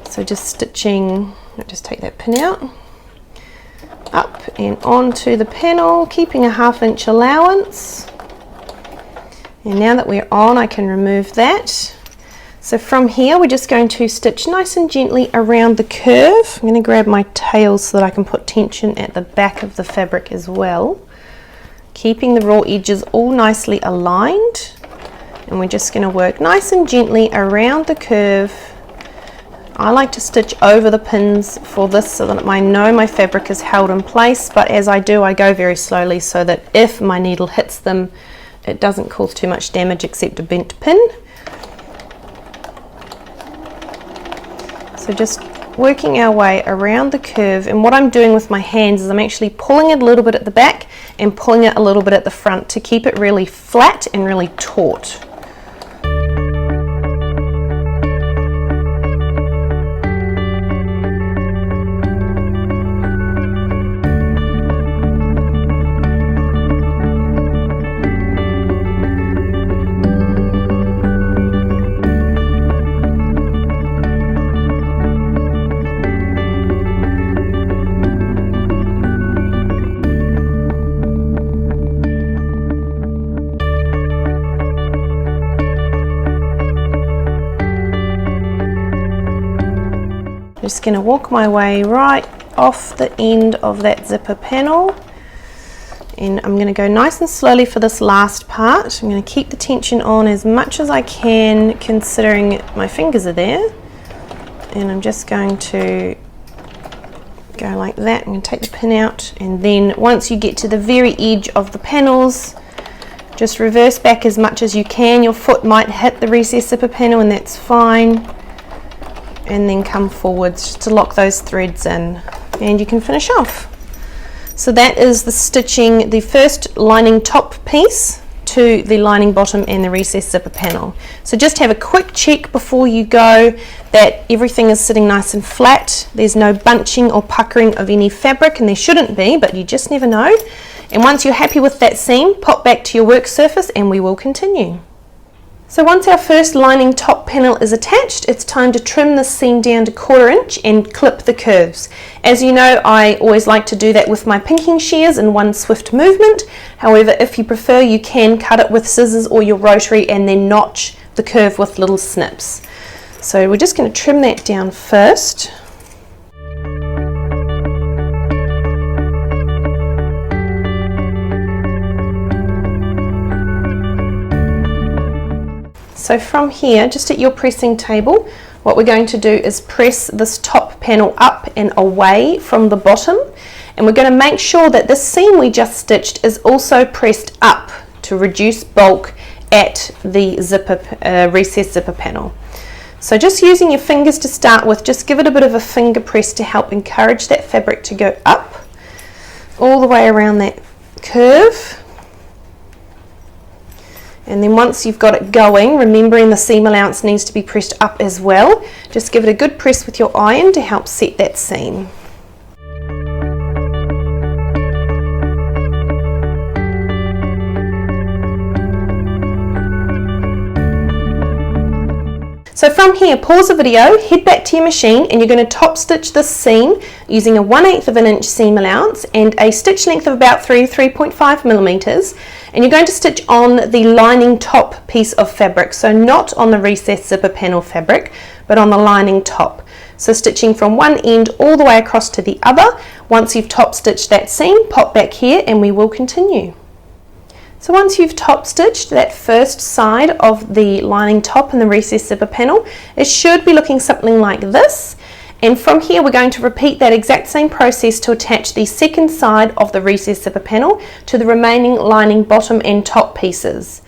So just stitching, I'll just take that pin out, up and onto the panel, keeping a 1/2 inch allowance. And now that we're on, I can remove that. So from here, we're just going to stitch nice and gently around the curve. I'm going to grab my tail so that I can put tension at the back of the fabric as well, keeping the raw edges all nicely aligned. And we're just going to work nice and gently around the curve. I like to stitch over the pins for this so that I know my fabric is held in place, but as I do, I go very slowly so that if my needle hits them, it doesn't cause too much damage except a bent pin. So just working our way around the curve, and what I'm doing with my hands is I'm actually pulling it a little bit at the back and pulling it a little bit at the front to keep it really flat and really taut. just going to walk my way right off the end of that zipper panel, and I'm going to go nice and slowly for this last part. I'm going to keep the tension on as much as I can, considering my fingers are there, and I'm just going to go like that. I'm going to take the pin out, and then once you get to the very edge of the panels, just reverse back as much as you can. Your foot might hit the recessed zipper panel, and that's fine, and then come forwards just to lock those threads in, and you can finish off. So that is the stitching the first lining top piece to the lining bottom and the recessed zipper panel. So just have a quick check before you go that everything is sitting nice and flat. There's no bunching or puckering of any fabric, and there shouldn't be, but you just never know. And once you're happy with that seam, pop back to your work surface and we will continue. So once our first lining top panel is attached, it's time to trim this seam down to 1/4 inch and clip the curves. As you know, I always like to do that with my pinking shears in one swift movement. However, if you prefer, you can cut it with scissors or your rotary and then notch the curve with little snips. So we're just going to trim that down first. So from here, just at your pressing table, what we're going to do is press this top panel up and away from the bottom, and we're going to make sure that this seam we just stitched is also pressed up to reduce bulk at the zipper, recessed zipper panel. So just using your fingers to start with, just give it a bit of a finger press to help encourage that fabric to go up all the way around that curve. And then once you've got it going, remembering the seam allowance needs to be pressed up as well, just give it a good press with your iron to help set that seam. So from here, pause the video, head back to your machine, and you're going to top stitch this seam using a 1/8 of an inch seam allowance and a stitch length of about 3 to 3.5 millimeters. And you're going to stitch on the lining top piece of fabric, so not on the recessed zipper panel fabric, but on the lining top. So stitching from one end all the way across to the other. Once you've top stitched that seam, pop back here and we will continue. So once you've top stitched that first side of the lining top and the recessed zipper panel, it should be looking something like this. And from here we're going to repeat that exact same process to attach the second side of the recessed zipper panel to the remaining lining bottom and top pieces.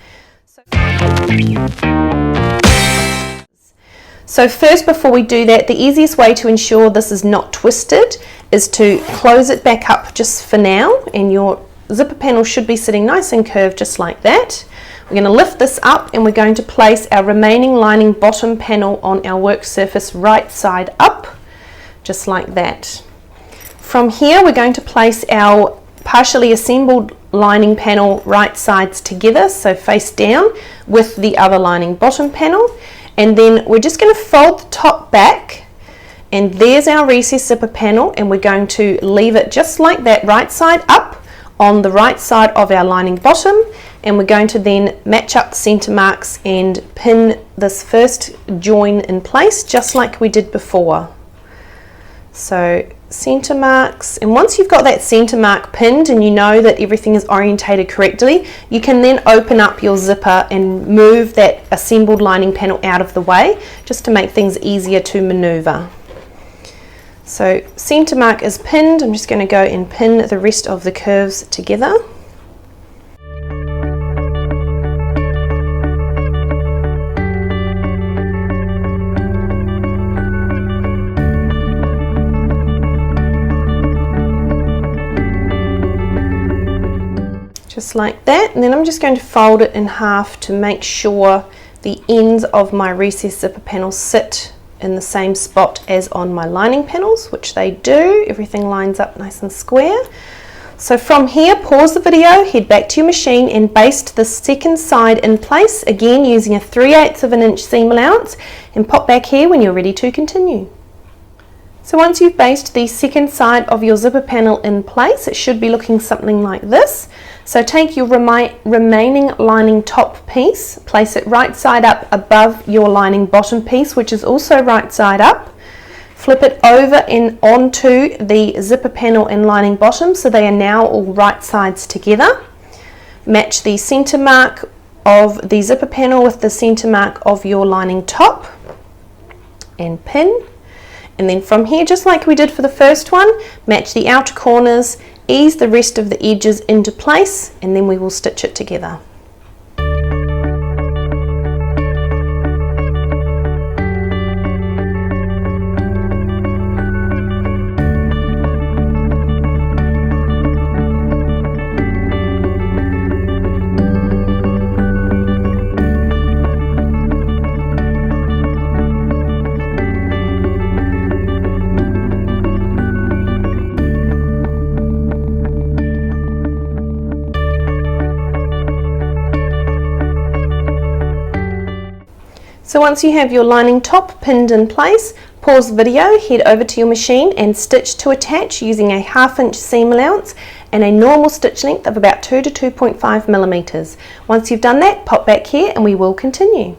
So first, before we do that, the easiest way to ensure this is not twisted is to close it back up just for now, and your zipper panel should be sitting nice and curved just like that. We're going to lift this up and we're going to place our remaining lining bottom panel on our work surface right side up, just like that. From here we're going to place our partially assembled lining panel right sides together, so face down with the other lining bottom panel, and then we're just going to fold the top back, and there's our recessed zipper panel, and we're going to leave it just like that right side up on the right side of our lining bottom, and we're going to then match up the center marks and pin this first join in place just like we did before. So center marks, and once you've got that center mark pinned and you know that everything is orientated correctly, you can then open up your zipper and move that assembled lining panel out of the way just to make things easier to maneuver. So center mark is pinned. I'm just going to go and pin the rest of the curves together. Just like that, and then I'm just going to fold it in half to make sure the ends of my recessed zipper panels sit in the same spot as on my lining panels, which they do. Everything lines up nice and square. So from here, pause the video, head back to your machine and baste the second side in place, again using a 3/8 of an inch seam allowance, and pop back here when you're ready to continue. So once you've basted the second side of your zipper panel in place, it should be looking something like this. So take your remaining lining top piece, place it right side up above your lining bottom piece, which is also right side up. Flip it over and onto the zipper panel and lining bottom so they are now all right sides together. Match the center mark of the zipper panel with the center mark of your lining top and pin. And then from here, just like we did for the first one, match the outer corners, ease the rest of the edges into place, and then we will stitch it together. So once you have your lining top pinned in place, pause the video, head over to your machine and stitch to attach using a 1/2 inch seam allowance and a normal stitch length of about 2 to 2.5 millimeters. Once you've done that, pop back here and we will continue.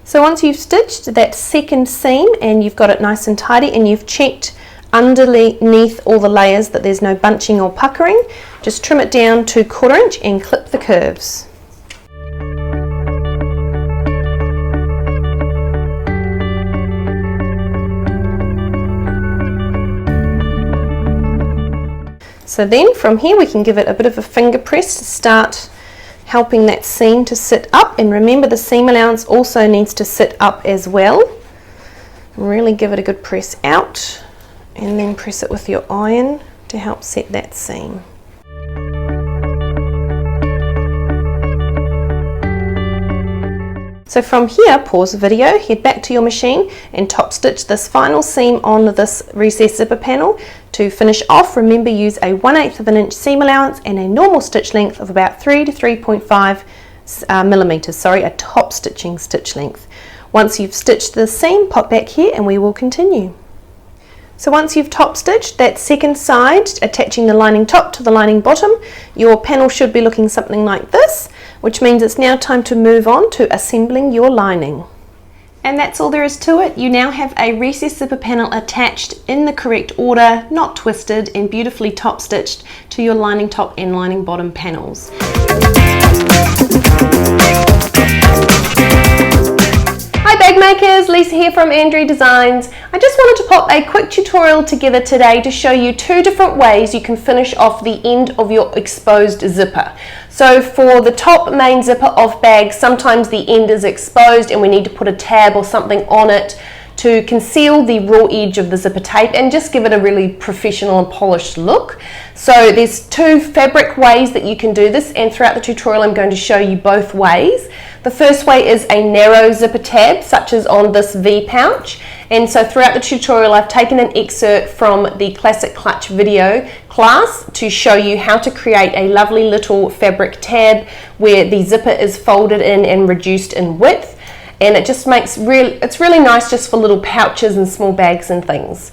So once you've stitched that second seam and you've got it nice and tidy and you've checked underneath all the layers that there's no bunching or puckering, just trim it down to 1/4 inch and clip the curves. So then from here we can give it a bit of a finger press to start helping that seam to sit up, and remember the seam allowance also needs to sit up as well. Really give it a good press out and then press it with your iron to help set that seam. So from here, pause the video, head back to your machine and top stitch this final seam on this recessed zipper panel. To finish off, remember use a 1/8 of an inch seam allowance and a normal stitch length of about 3 to 3.5 millimeters, a top stitching stitch length. Once you've stitched the seam, pop back here and we will continue. So once you've top stitched that second side, attaching the lining top to the lining bottom, your panel should be looking something like this, which means it's now time to move on to assembling your lining. And that's all there is to it. You now have a recessed zipper panel attached in the correct order, not twisted, and beautifully top stitched to your lining top and lining bottom panels. Hi bag makers, Lisa here from Andrie Designs. I just wanted to pop a quick tutorial together today to show you 2 different ways you can finish off the end of your exposed zipper. So for the top main zipper of bags, sometimes the end is exposed and we need to put a tab or something on it to conceal the raw edge of the zipper tape and just give it a really professional and polished look. So there's 2 fabric ways that you can do this, and throughout the tutorial I'm going to show you both ways. The first way is a narrow zipper tab, such as on this V pouch. And so throughout the tutorial I've taken an excerpt from the Classic Clutch video class to show you how to create a lovely little fabric tab where the zipper is folded in and reduced in width. And it just makes it's really nice just for little pouches and small bags and things.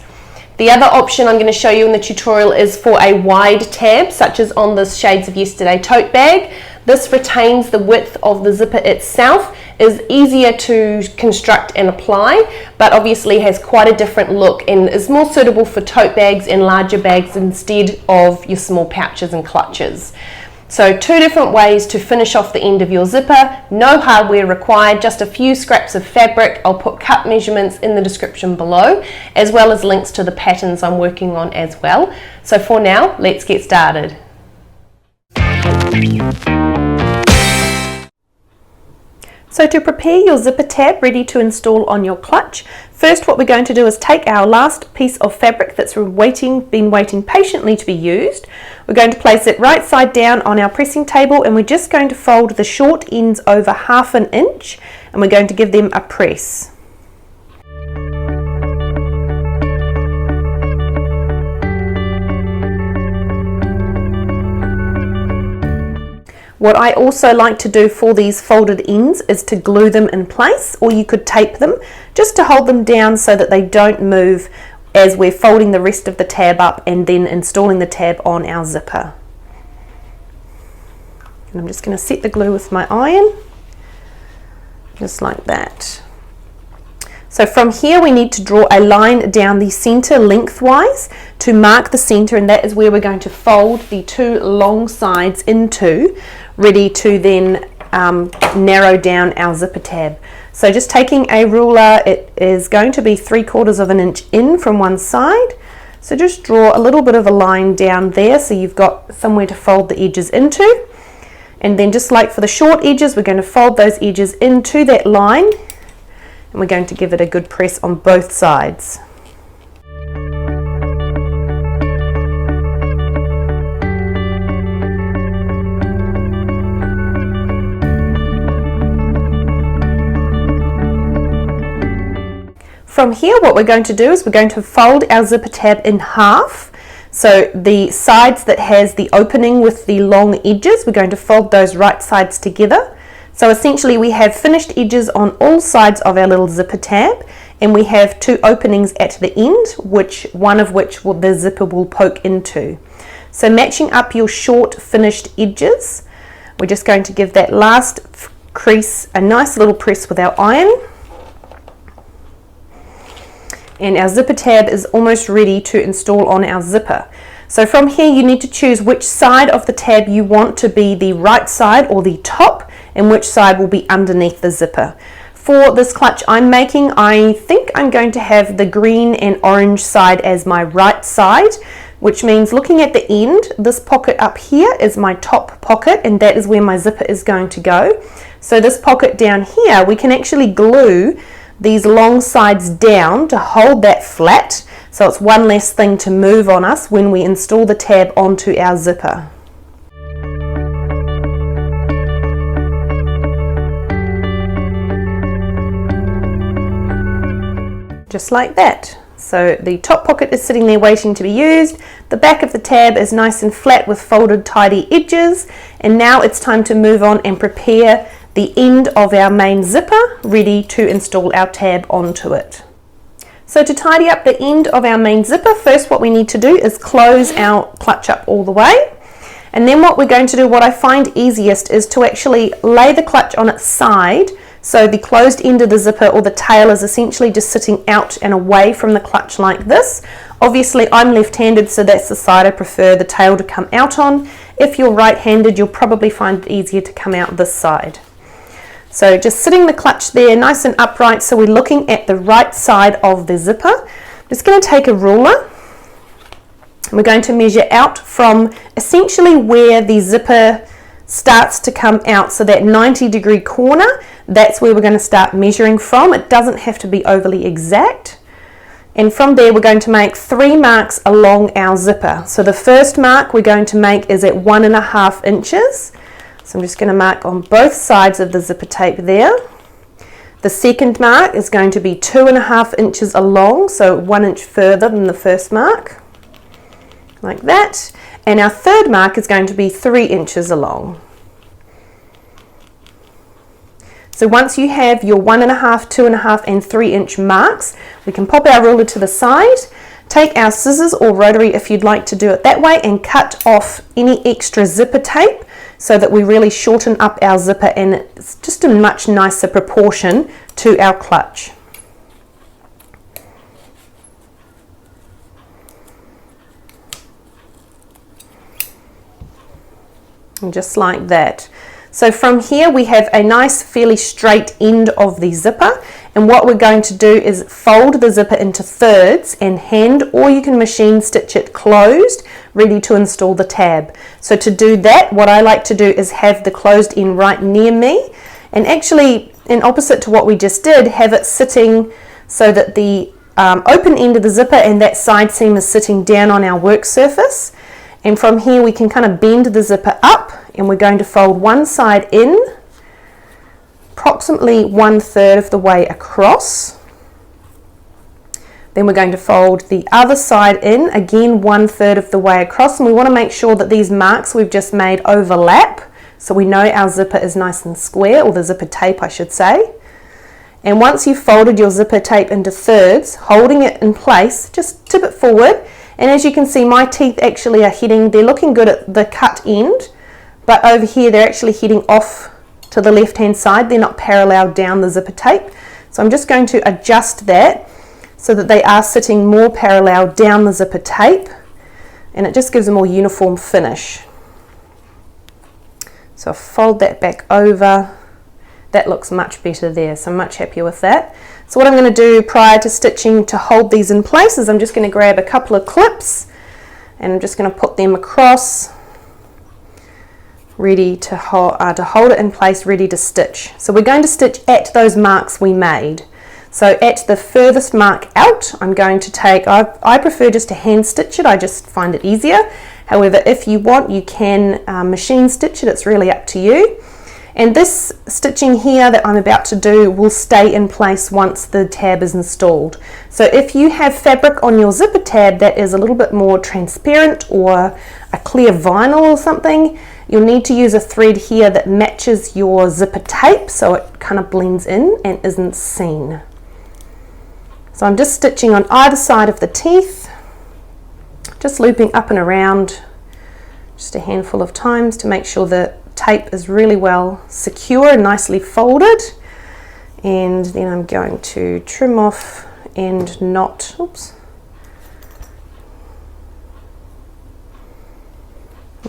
The other option I'm going to show you in the tutorial is for a wide tab, such as on this Shades of Yesterday tote bag. This retains the width of the zipper itself, is easier to construct and apply, but obviously has quite a different look and is more suitable for tote bags and larger bags instead of your small pouches and clutches. So 2 different ways to finish off the end of your zipper, no hardware required, just a few scraps of fabric. I'll put cut measurements in the description below, as well as links to the patterns I'm working on as well. So for now, let's get started. So to prepare your zipper tab ready to install on your clutch, first what we're going to do is take our last piece of fabric that's been waiting patiently to be used. We're going to place it right side down on our pressing table, and we're just going to fold the short ends over 1/2 inch, and we're going to give them a press. What I also like to do for these folded ends is to glue them in place, or you could tape them just to hold them down so that they don't move as we're folding the rest of the tab up and then installing the tab on our zipper. And I'm just going to set the glue with my iron, just like that. So from here we need to draw a line down the center lengthwise to mark the center, and that is where we're going to fold the two long sides into, ready to then narrow down our zipper tab. So just taking a ruler, it is going to be 3/4 of an inch in from one side. So just draw a little bit of a line down there so you've got somewhere to fold the edges into. And then just like for the short edges, we're going to fold those edges into that line, and we're going to give it a good press on both sides. From here, what we're going to do is we're going to fold our zipper tab in half. So the sides that has the opening with the long edges, we're going to fold those right sides together. So essentially we have finished edges on all sides of our little zipper tab, and we have two openings at the end, one of which the zipper will poke into. So matching up your short finished edges, we're just going to give that last crease a nice little press with our iron. And our zipper tab is almost ready to install on our zipper. So from here you need to choose which side of the tab you want to be the right side or the top, and which side will be underneath the zipper. For this clutch I'm making, I think I'm going to have the green and orange side as my right side, which means looking at the end, this pocket up here is my top pocket, and that is where my zipper is going to go. So this pocket down here, we can actually glue these long sides down to hold that flat, so it's one less thing to move on us when we install the tab onto our zipper. Just like that. So the top pocket is sitting there waiting to be used, the back of the tab is nice and flat with folded tidy edges, and now it's time to move on and prepare the end of our main zipper, ready to install our tab onto it. So to tidy up the end of our main zipper, first what we need to do is close our clutch up all the way, and then what we're going to do, what I find easiest, is to actually lay the clutch on its side, so the closed end of the zipper, or the tail, is essentially just sitting out and away from the clutch like this. Obviously I'm left-handed, so that's the side I prefer the tail to come out on. If you're right-handed, you'll probably find it easier to come out this side. So just sitting the clutch there nice and upright, so we're looking at the right side of the zipper. I'm just going to take a ruler, and we're going to measure out from essentially where the zipper starts to come out, so that 90-degree corner, that's where we're going to start measuring from. It doesn't have to be overly exact. And from there we're going to make 3 marks along our zipper. So the first mark we're going to make is at 1.5 inches. So I'm just going to mark on both sides of the zipper tape there. The second mark is going to be 2.5 inches along, so 1 inch further than the first mark, like that. And our third mark is going to be 3 inches along. So once you have your 1.5, 2.5 and 3 inch marks, we can pop our ruler to the side, take our scissors or rotary if you'd like to do it that way, and cut off any extra zipper tape, so that we really shorten up our zipper, and it's just a much nicer proportion to our clutch. And just like that. So from here we have a nice fairly straight end of the zipper, and what we're going to do is fold the zipper into thirds and hand, or you can machine stitch it closed, ready to install the tab. So to do that, what I like to do is have the closed end right near me, and actually, in opposite to what we just did, have it sitting so that the open end of the zipper and that side seam is sitting down on our work surface. And from here we can kind of bend the zipper up, and we're going to fold one side in approximately 1/3 of the way across. Then we're going to fold the other side in, again 1/3 of the way across, and we want to make sure that these marks we've just made overlap, so we know our zipper is nice and square, or the zipper tape I should say. And once you've folded your zipper tape into thirds, holding it in place, just tip it forward, and as you can see my teeth actually are heading, they're looking good at the cut end, but over here they're actually heading off to the left hand side, they're not parallel down the zipper tape. So So I'm just going to adjust that so that they are sitting more parallel down the zipper tape, and it just gives a more uniform finish. So I'll fold that back over. That looks much better there, so I'm much happier with that. So what I'm going to do prior to stitching to hold these in place is I'm just going to grab a couple of clips and I'm just going to put them across, ready to hold it in place, ready to stitch. So we're going to stitch at those marks we made. So at the furthest mark out, I'm going to take, I prefer just to hand stitch it, I just find it easier. However, if you want, you can machine stitch it, it's really up to you. And this stitching here that I'm about to do will stay in place once the tab is installed. So if you have fabric on your zipper tab that is a little bit more transparent or a clear vinyl or something, you'll need to use a thread here that matches your zipper tape so it kind of blends in and isn't seen. So I'm just stitching on either side of the teeth, just looping up and around just a handful of times to make sure the tape is really well secure and nicely folded. And then I'm going to trim off and knot,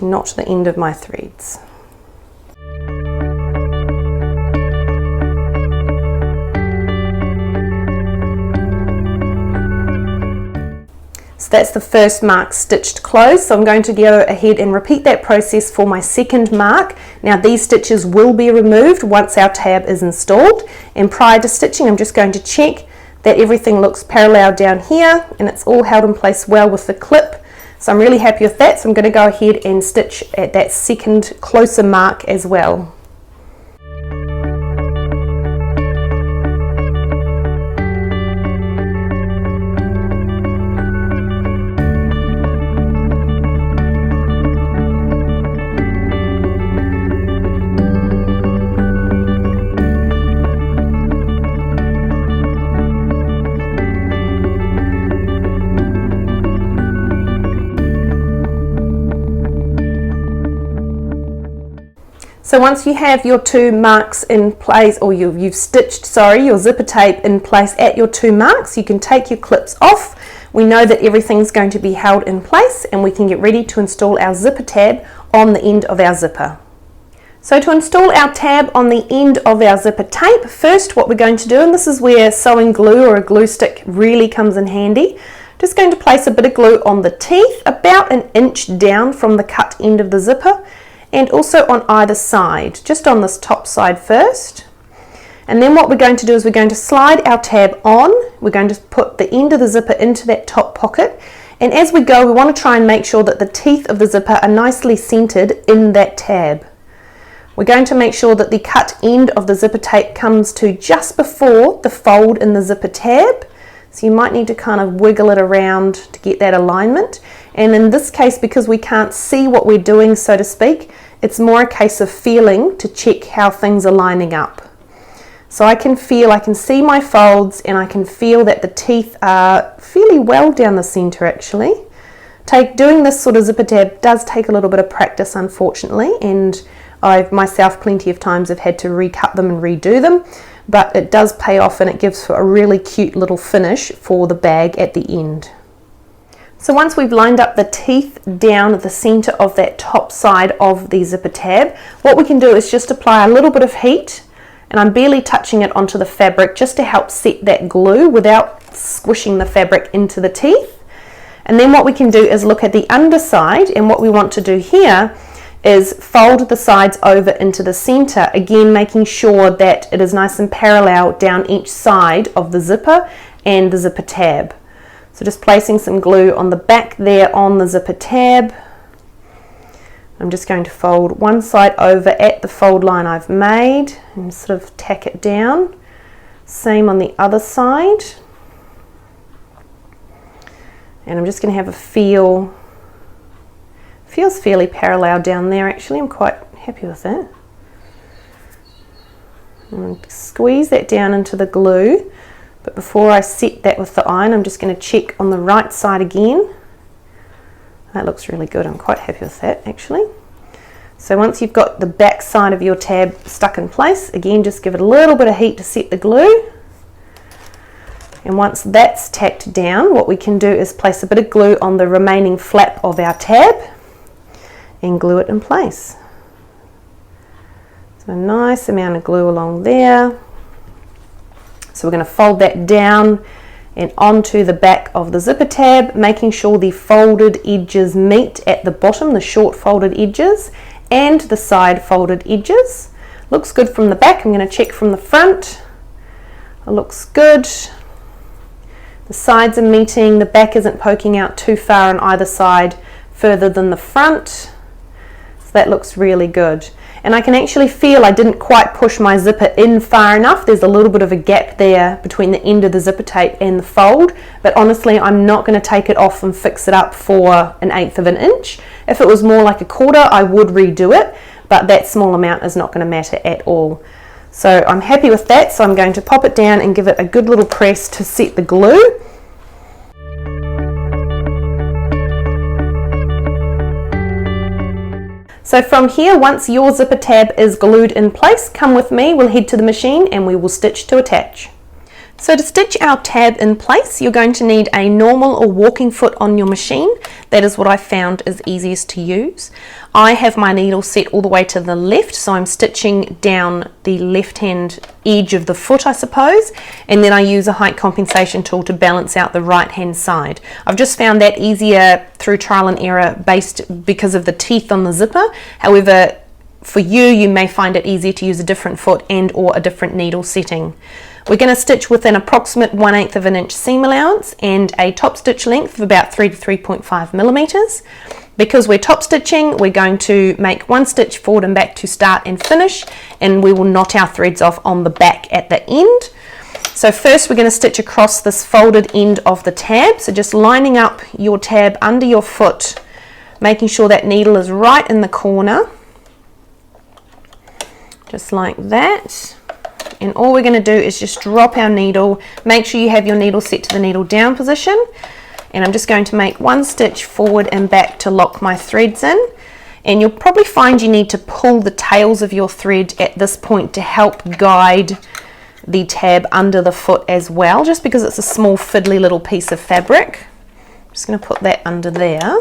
knot the end of my threads. So that's the first mark stitched closed. So I'm going to go ahead and repeat that process for my second mark. Now these stitches will be removed once our tab is installed, and prior to stitching I'm just going to check that everything looks parallel down here and it's all held in place well with the clip. So I'm really happy with that, so I'm going to go ahead and stitch at that second closer mark as well. So once you have your two marks in place, or you've stitched, your zipper tape in place at your two marks, you can take your clips off. We know that everything's going to be held in place and we can get ready to install our zipper tab on the end of our zipper. So to install our tab on the end of our zipper tape, first what we're going to do, and this is where sewing glue or a glue stick really comes in handy, just going to place a bit of glue on the teeth about an inch down from the cut end of the zipper, and also on either side, just on this top side first. And then what we're going to do is we're going to slide our tab on. We're going to put the end of the zipper into that top pocket, and as we go we want to try and make sure that the teeth of the zipper are nicely centered in that tab. We're going to make sure that the cut end of the zipper tape comes to just before the fold in the zipper tab. So you might need to kind of wiggle it around to get that alignment. And in this case, because we can't see what we're doing, so to speak, it's more a case of feeling to check how things are lining up. So I can see my folds, and I can feel that the teeth are fairly well down the center actually. Doing this sort of zipper tab does take a little bit of practice, unfortunately, and I've myself plenty of times have had to recut them and redo them. But it does pay off and it gives a really cute little finish for the bag at the end. So once we've lined up the teeth down the center of that top side of the zipper tab, what we can do is just apply a little bit of heat, and I'm barely touching it onto the fabric just to help set that glue without squishing the fabric into the teeth. And then what we can do is look at the underside, and what we want to do here is fold the sides over into the center, again making sure that it is nice and parallel down each side of the zipper and the zipper tab. So just placing some glue on the back there on the zipper tab. I'm just going to fold one side over at the fold line I've made and sort of tack it down. Same on the other side. And I'm just going to have a feel. Feels fairly parallel down there actually, I'm quite happy with that. And squeeze that down into the glue, but before I set that with the iron I'm just going to check on the right side again. That looks really good, I'm quite happy with that actually. So once you've got the back side of your tab stuck in place, again just give it a little bit of heat to set the glue. And once that's tacked down, what we can do is place a bit of glue on the remaining flap of our tab and glue it in place. So a nice amount of glue along there. So we're going to fold that down and onto the back of the zipper tab, making sure the folded edges meet at the bottom, the short folded edges, and the side folded edges. Looks good from the back. I'm going to check from the front. It looks good. The sides are meeting, the back isn't poking out too far on either side further than the front. So that looks really good. And I can actually feel I didn't quite push my zipper in far enough. There's a little bit of a gap there between the end of the zipper tape and the fold, but honestly I'm not going to take it off and fix it up for 1/8 of an inch. If it was more like 1/4, I would redo it, but that small amount is not going to matter at all. So I'm happy with that, so I'm going to pop it down and give it a good little press to set the glue. So from here, once your zipper tab is glued in place, come with me, we'll head to the machine and we will stitch to attach. So to stitch our tab in place, you're going to need a normal or walking foot on your machine. That is what I found is easiest to use. I have my needle set all the way to the left, so I'm stitching down the left-hand edge of the foot, I suppose, and then I use a height compensation tool to balance out the right-hand side. I've just found that easier through trial and error based because of the teeth on the zipper. However, for you, you may find it easier to use a different foot and or a different needle setting. We're going to stitch with an approximate 1/8 of an inch seam allowance and a top stitch length of about 3 to 3.5 millimeters. Because we're top stitching, we're going to make one stitch forward and back to start and finish, and we will knot our threads off on the back at the end. So first we're going to stitch across this folded end of the tab, so just lining up your tab under your foot, making sure that needle is right in the corner, just like that. And all we're going to do is just drop our needle. Make sure you have your needle set to the needle down position, and I'm just going to make one stitch forward and back to lock my threads in. And you'll probably find you need to pull the tails of your thread at this point to help guide the tab under the foot as well, just because it's a small fiddly little piece of fabric. I'm just going to put that under there.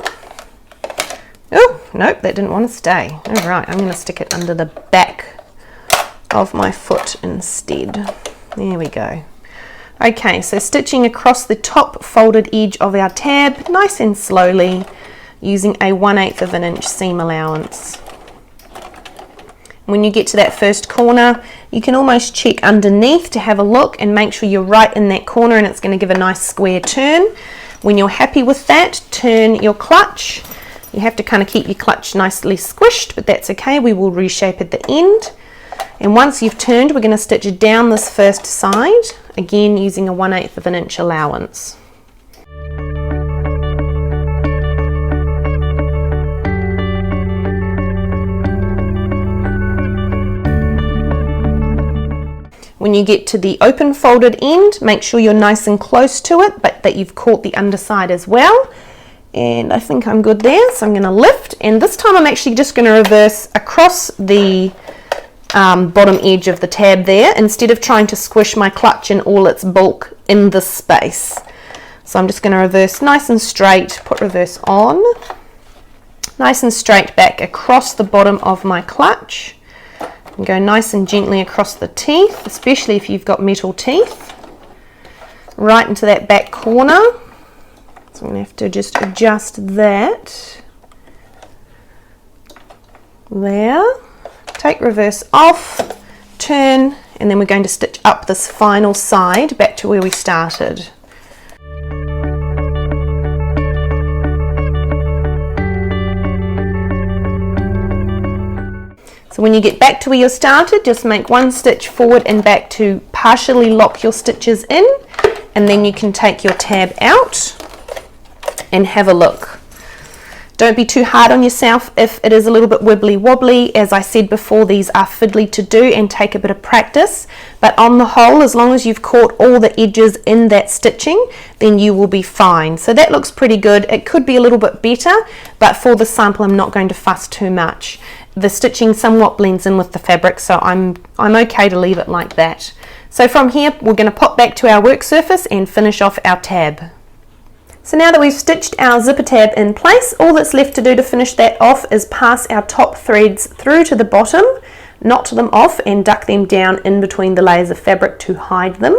Oh nope, that didn't want to stay. All right, I'm going to stick it under the back of my foot instead. There we go. Okay, so stitching across the top folded edge of our tab nice and slowly using a 1/8 of an inch seam allowance. When you get to that first corner, you can almost check underneath to have a look and make sure you're right in that corner, and it's going to give a nice square turn. When you're happy with that, turn your clutch. You have to kind of keep your clutch nicely squished, but that's okay, we will reshape at the end. And once you've turned, we're going to stitch down this first side, again using a 1/8 of an inch allowance. When you get to the open folded end, make sure you're nice and close to it, but that you've caught the underside as well. And I think I'm good there, so I'm going to lift, and this time I'm actually just going to reverse across the bottom edge of the tab there, instead of trying to squish my clutch in all its bulk in this space. So I'm just going to reverse nice and straight, put reverse on, nice and straight back across the bottom of my clutch, and go nice and gently across the teeth, especially if you've got metal teeth, right into that back corner. So I'm going to have to just adjust that there. Take reverse off, turn, and then we're going to stitch up this final side back to where we started. So when you get back to where you started, just make one stitch forward and back to partially lock your stitches in, and then you can take your tab out and have a look. Don't be too hard on yourself if it is a little bit wibbly wobbly. As I said before, these are fiddly to do and take a bit of practice, but on the whole, as long as you've caught all the edges in that stitching, then you will be fine. So that looks pretty good. It could be a little bit better, but for the sample I'm not going to fuss too much. the stitching somewhat blends in with the fabric, so I'm okay to leave it like that. So from here we're going to pop back to our work surface and finish off our tab. So now that we've stitched our zipper tab in place, all that's left to do to finish that off is pass our top threads through to the bottom, knot them off and duck them down in between the layers of fabric to hide them.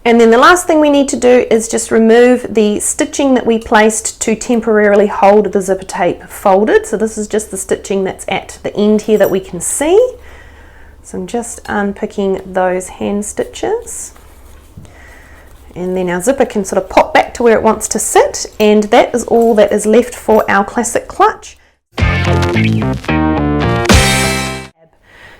And then the last thing we need to do is just remove the stitching that we placed to temporarily hold the zipper tape folded. So this is just the stitching that's at the end here that we can see. So I'm just unpicking those hand stitches. And then our zipper can sort of pop back to where it wants to sit, and that is all that is left for our classic clutch.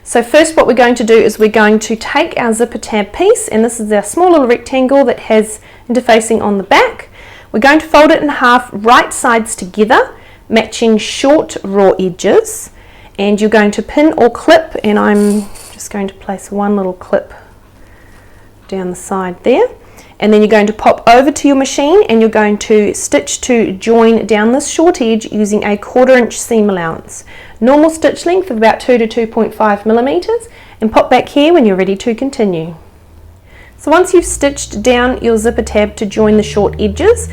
So first what we're going to do is we're going to take our zipper tab piece, and this is our small little rectangle that has interfacing on the back. We're going to fold it in half, right sides together, matching short raw edges, and you're going to pin or clip, and I'm just going to place one little clip down the side there. And then you're going to pop over to your machine and you're going to stitch to join down this short edge using a 1/4 inch seam allowance. Normal stitch length of about 2 to 2.5 millimeters, and pop back here when you're ready to continue. So once you've stitched down your zipper tab to join the short edges,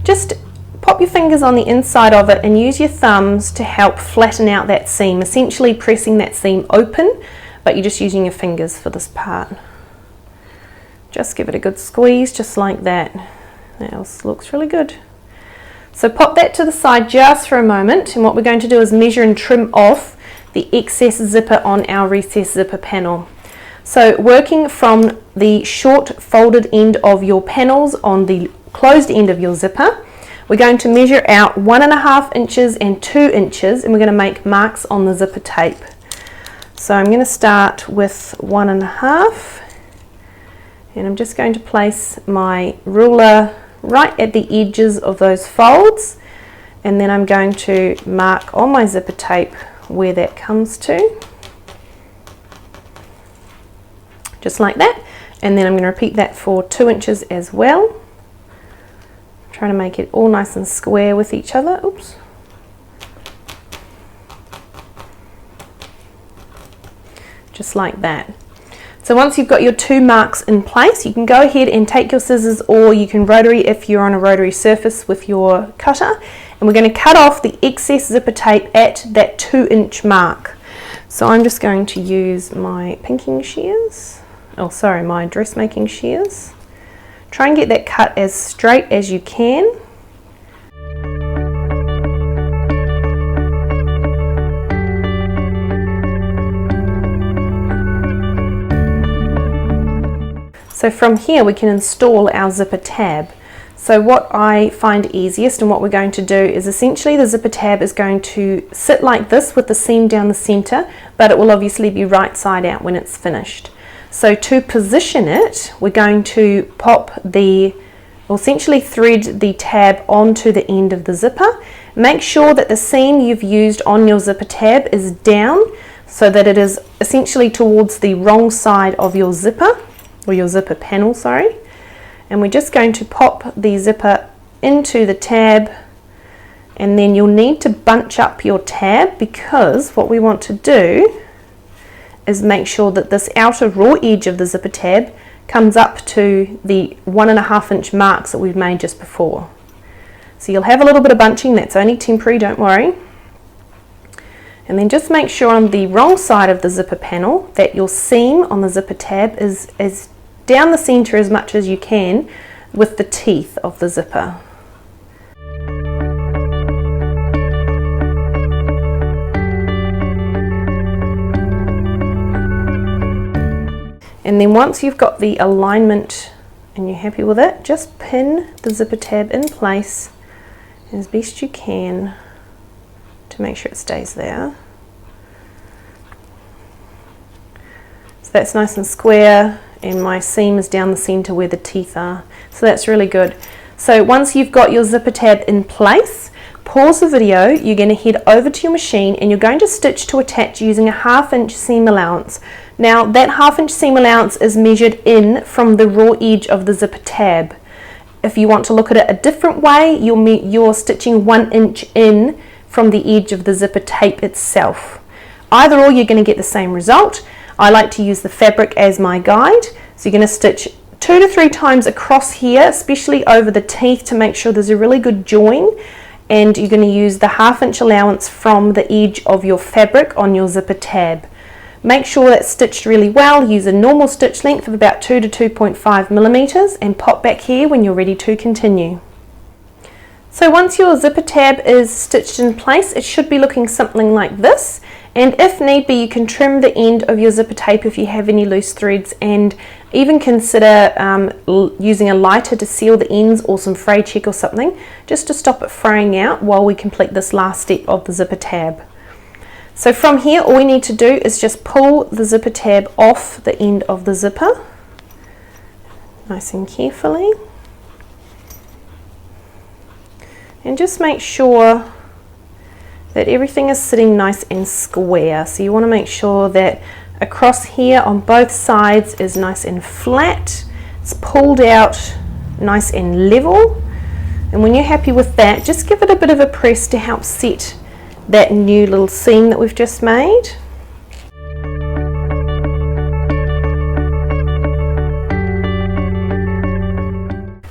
just pop your fingers on the inside of it and use your thumbs to help flatten out that seam, essentially pressing that seam open, but you're just using your fingers for this part. Just give it a good squeeze, just like that. That looks really good. So pop that to the side just for a moment, and what we're going to do is measure and trim off the excess zipper on our recess zipper panel. So working from the short folded end of your panels on the closed end of your zipper, we're going to measure out 1.5 inches and 2 inches, and we're going to make marks on the zipper tape. So I'm going to start with 1.5. And I'm just going to place my ruler right at the edges of those folds, and then I'm going to mark on my zipper tape where that comes to, just like that. And then I'm going to repeat that for 2 inches as well. I'm trying to make it all nice and square with each other. Oops. Just like that. So once you've got your 2 marks in place, you can go ahead and take your scissors, or you can rotary if you're on a rotary surface with your cutter, and we're going to cut off the excess zipper tape at that 2 inch mark. So I'm just going to use my pinking shears, my dressmaking shears. Try and get that cut as straight as you can. So from here we can install our zipper tab. So what I find easiest and what we're going to do is essentially the zipper tab is going to sit like this with the seam down the center, but it will obviously be right side out when it's finished. So to position it, we're going to essentially thread the tab onto the end of the zipper. Make sure that the seam you've used on your zipper tab is down so that it is essentially towards the wrong side of your zipper, or your zipper panel, sorry. And we're just going to pop the zipper into the tab, and then you'll need to bunch up your tab, because what we want to do is make sure that this outer raw edge of the zipper tab comes up to the 1.5 inch marks that we've made just before. So you'll have a little bit of bunching, that's only temporary, don't worry. And then just make sure on the wrong side of the zipper panel that your seam on the zipper tab is down the center as much as you can with the teeth of the zipper. And then once you've got the alignment and you're happy with it, just pin the zipper tab in place as best you can to make sure it stays there. So that's nice and square, and my seam is down the center where the teeth are. So that's really good. So once you've got your zipper tab in place, pause the video, you're going to head over to your machine and you're going to stitch to attach using a 1/2 inch seam allowance. Now that 1/2 inch seam allowance is measured in from the raw edge of the zipper tab. If you want to look at it a different way, you're stitching 1 inch in from the edge of the zipper tape itself. Either or, you're going to get the same result. I like to use the fabric as my guide. So you're going to stitch 2 to 3 times across here, especially over the teeth, to make sure there's a really good join. And you're going to use the 1/2 inch allowance from the edge of your fabric on your zipper tab. Make sure that's stitched really well. Use a normal stitch length of about 2 to 2.5 millimeters and pop back here when you're ready to continue. So once your zipper tab is stitched in place, it should be looking something like this. And if need be, you can trim the end of your zipper tape if you have any loose threads, and even consider using a lighter to seal the ends, or some fray check or something, just to stop it fraying out while we complete this last step of the zipper tab. So from here, all we need to do is just pull the zipper tab off the end of the zipper, nice and carefully. And just make sure that everything is sitting nice and square. So you want to make sure that across here on both sides is nice and flat. It's pulled out nice and level. And when you're happy with that, just give it a bit of a press to help set that new little seam that we've just made.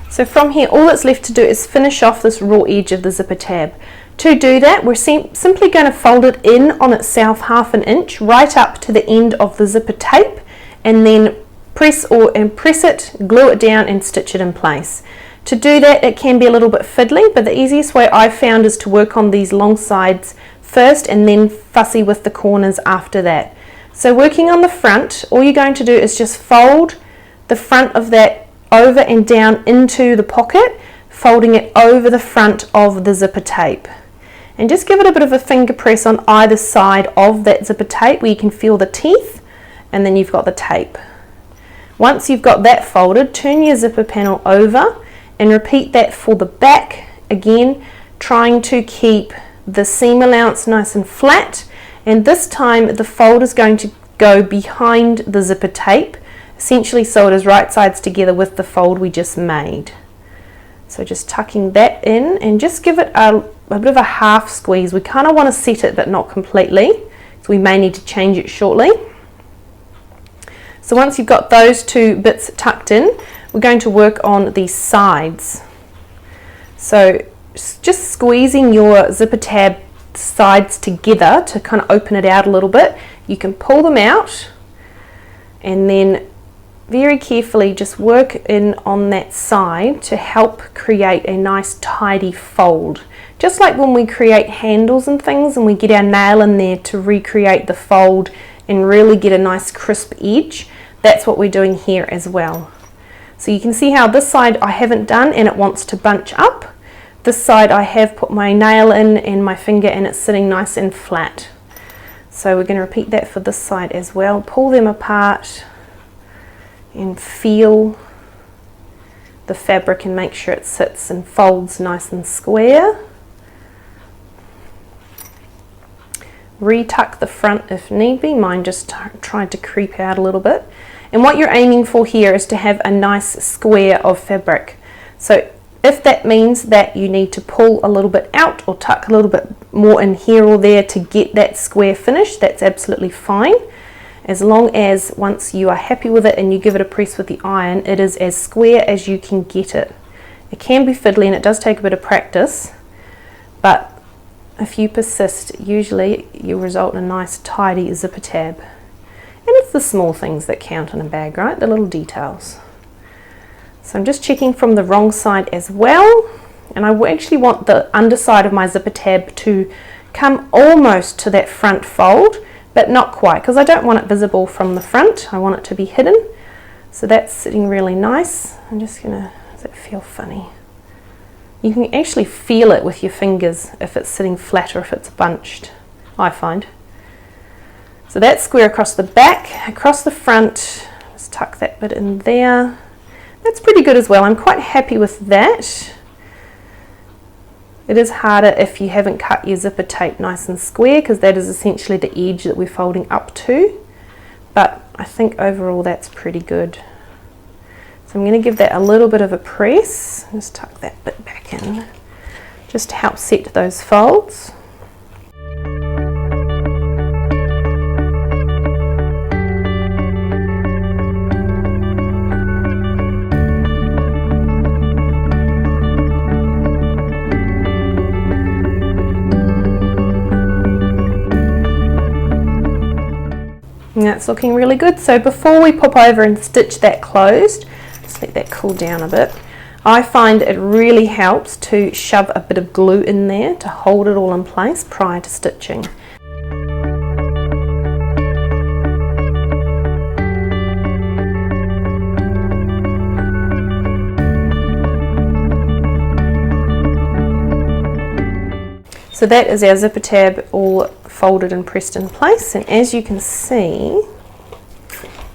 So from here, all that's left to do is finish off this raw edge of the zipper tab. To do that, we're simply going to fold it in on itself 1/2 inch right up to the end of the zipper tape, and then press it, glue it down and stitch it in place. To do that, it can be a little bit fiddly, but the easiest way I've found is to work on these long sides first and then fussy with the corners after that. So working on the front, all you're going to do is just fold the front of that over and down into the pocket, folding it over the front of the zipper tape. And just give it a bit of a finger press on either side of that zipper tape where you can feel the teeth, and then you've got the tape. Once you've got that folded, turn your zipper panel over and repeat that for the back. Again, trying to keep the seam allowance nice and flat, and this time the fold is going to go behind the zipper tape, essentially so it is right sides together with the fold we just made. So just tucking that in, and just give it a bit of a half squeeze. We kind of want to set it but not completely, so we may need to change it shortly. So once you've got those two bits tucked in, we're going to work on the sides. So just squeezing your zipper tab sides together to kind of open it out a little bit. You can pull them out and then very carefully just work in on that side to help create a nice tidy fold. Just like when we create handles and things and we get our nail in there to recreate the fold and really get a nice crisp edge, that's what we're doing here as well. So you can see how this side I haven't done and it wants to bunch up. This side I have put my nail in and my finger and it's sitting nice and flat. So we're going to repeat that for this side as well. Pull them apart and feel the fabric and make sure it sits and folds nice and square. Retuck the front if need be. Mine just tried to creep out a little bit. And what you're aiming for here is to have a nice square of fabric. So if that means that you need to pull a little bit out or tuck a little bit more in here or there to get that square finish, that's absolutely fine. As long as once you are happy with it and you give it a press with the iron, it is as square as you can get it. It can be fiddly and it does take a bit of practice, but if you persist, usually you'll result in a nice tidy zipper tab. And it's the small things that count in a bag, right? The little details. So I'm just checking from the wrong side as well, and I actually want the underside of my zipper tab to come almost to that front fold, but not quite, because I don't want it visible from the front. I want it to be hidden. So that's sitting really nice. I'm just gonna, does it feel funny? You can actually feel it with your fingers if it's sitting flat or if it's bunched, I find. So that's square across the back. Across the front, just tuck that bit in there. That's pretty good as well. I'm quite happy with that. It is harder if you haven't cut your zipper tape nice and square, because that is essentially the edge that we're folding up to. But I think overall that's pretty good. So I'm going to give that a little bit of a press. Just tuck that bit back in, just to help set those folds. And that's looking really good. So before we pop over and stitch that closed, just let that cool down a bit. I find it really helps to shove a bit of glue in there to hold it all in place prior to stitching. So that is our zipper tab all folded and pressed in place, and as you can see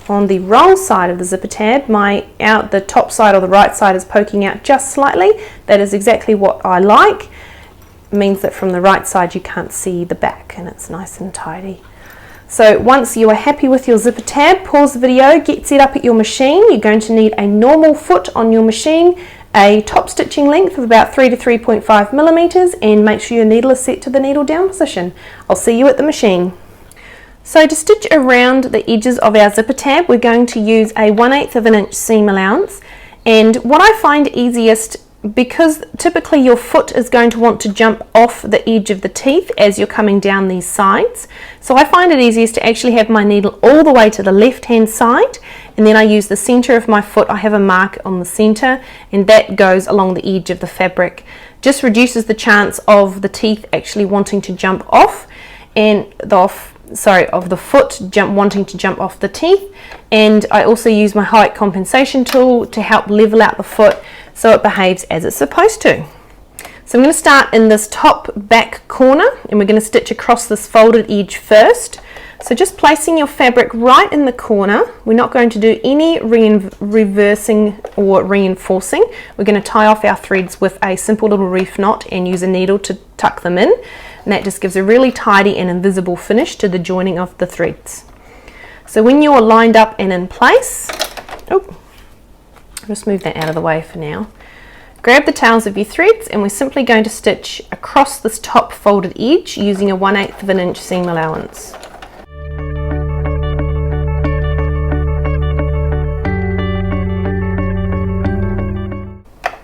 on the wrong side of the zipper tab, the top side or the right side is poking out just slightly. That is exactly what I like. It means that from the right side you can't see the back and it's nice and tidy. So once you are happy with your zipper tab, pause the video, get set up at your machine. You're going to need a normal foot on your machine, a top stitching length of about 3 to 3.5 millimeters, and make sure your needle is set to the needle down position. I'll see you at the machine. So to stitch around the edges of our zipper tab, we're going to use a 1/8 of an inch seam allowance. And what I find easiest, because typically your foot is going to want to jump off the edge of the teeth as you're coming down these sides, so I find it easiest to actually have my needle all the way to the left hand side, and then I use the center of my foot. I have a mark on the center, and that goes along the edge of the fabric. Just reduces the chance of the teeth actually wanting to jump off, and of the foot wanting to jump off the teeth. And I also use my height compensation tool to help level out the foot so it behaves as it's supposed to. So I'm going to start in this top back corner, and we're going to stitch across this folded edge first. So just placing your fabric right in the corner. We're not going to do any reversing or reinforcing. We're going to tie off our threads with a simple little reef knot and use a needle to tuck them in, and that just gives a really tidy and invisible finish to the joining of the threads. So when you're lined up and in place, I'll just move that out of the way for now. Grab the tails of your threads, and we're simply going to stitch across this top folded edge using a 1/8 of an inch seam allowance.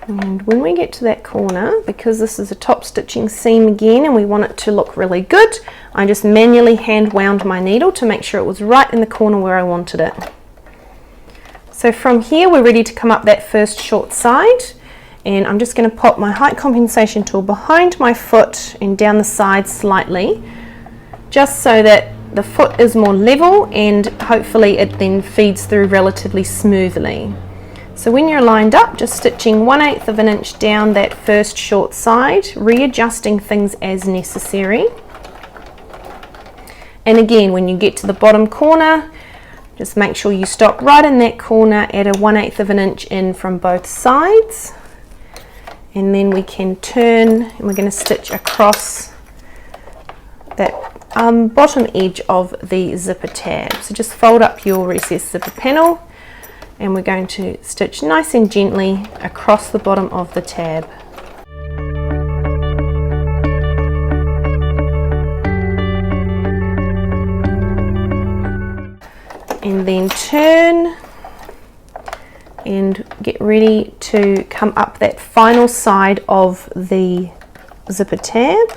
And when we get to that corner, because this is a top stitching seam again and we want it to look really good, I just manually hand wound my needle to make sure it was right in the corner where I wanted it. So from here we're ready to come up that first short side, and I'm just going to pop my height compensation tool behind my foot and down the side slightly, just so that the foot is more level and hopefully it then feeds through relatively smoothly. So when you're lined up, just stitching 1/8 of an inch down that first short side, readjusting things as necessary. And again, when you get to the bottom corner, just make sure you stop right in that corner at a 1/8 of an inch in from both sides. And then we can turn, and we're going to stitch across that bottom edge of the zipper tab. So just fold up your recessed zipper panel, and we're going to stitch nice and gently across the bottom of the tab. And then turn and get ready to come up that final side of the zipper tab,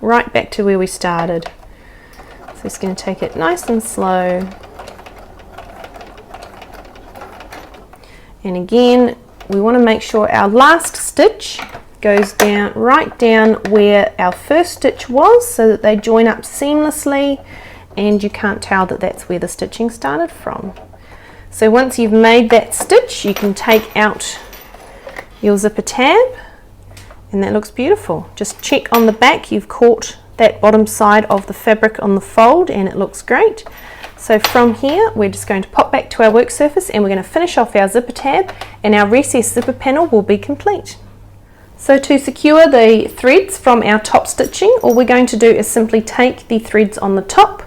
right back to where we started. So just going to take it nice and slow. And again, we want to make sure our last stitch goes down right down where our first stitch was, so that they join up seamlessly and you can't tell that that's where the stitching started from. So once you've made that stitch, you can take out your zipper tab, and that looks beautiful. Just check on the back you've caught that bottom side of the fabric on the fold, and it looks great. So from here we're just going to pop back to our work surface and we're going to finish off our zipper tab, and our recessed zipper panel will be complete. So to secure the threads from our top stitching, all we're going to do is simply take the threads on the top,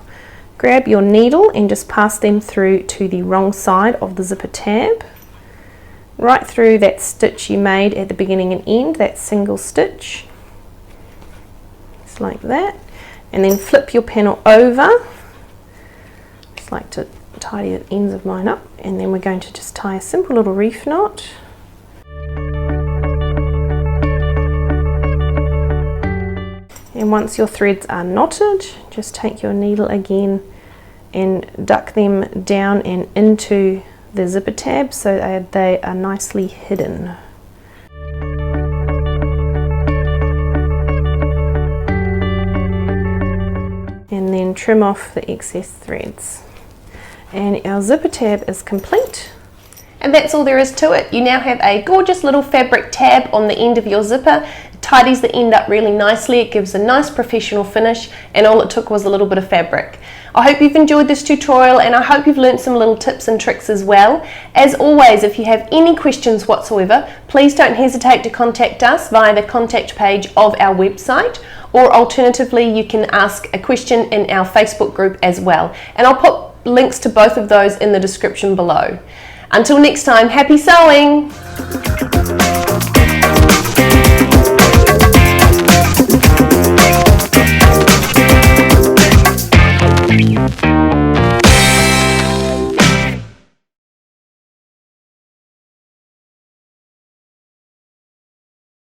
grab your needle and just pass them through to the wrong side of the zipper tab, right through that stitch you made at the beginning and end, that single stitch, just like that, and then flip your panel over. Just like to tidy the ends of mine up, and then we're going to just tie a simple little reef knot. And once your threads are knotted, just take your needle again and duck them down and into the zipper tab so they are nicely hidden. And then trim off the excess threads. And our zipper tab is complete. And that's all there is to it. You now have a gorgeous little fabric tab on the end of your zipper. It tidies the end up really nicely, it gives a nice professional finish, and all it took was a little bit of fabric. I hope you've enjoyed this tutorial, and I hope you've learned some little tips and tricks as well. As always, if you have any questions whatsoever, please don't hesitate to contact us via the contact page of our website, or alternatively you can ask a question in our Facebook group as well. And I'll put links to both of those in the description below. Until next time, happy sewing!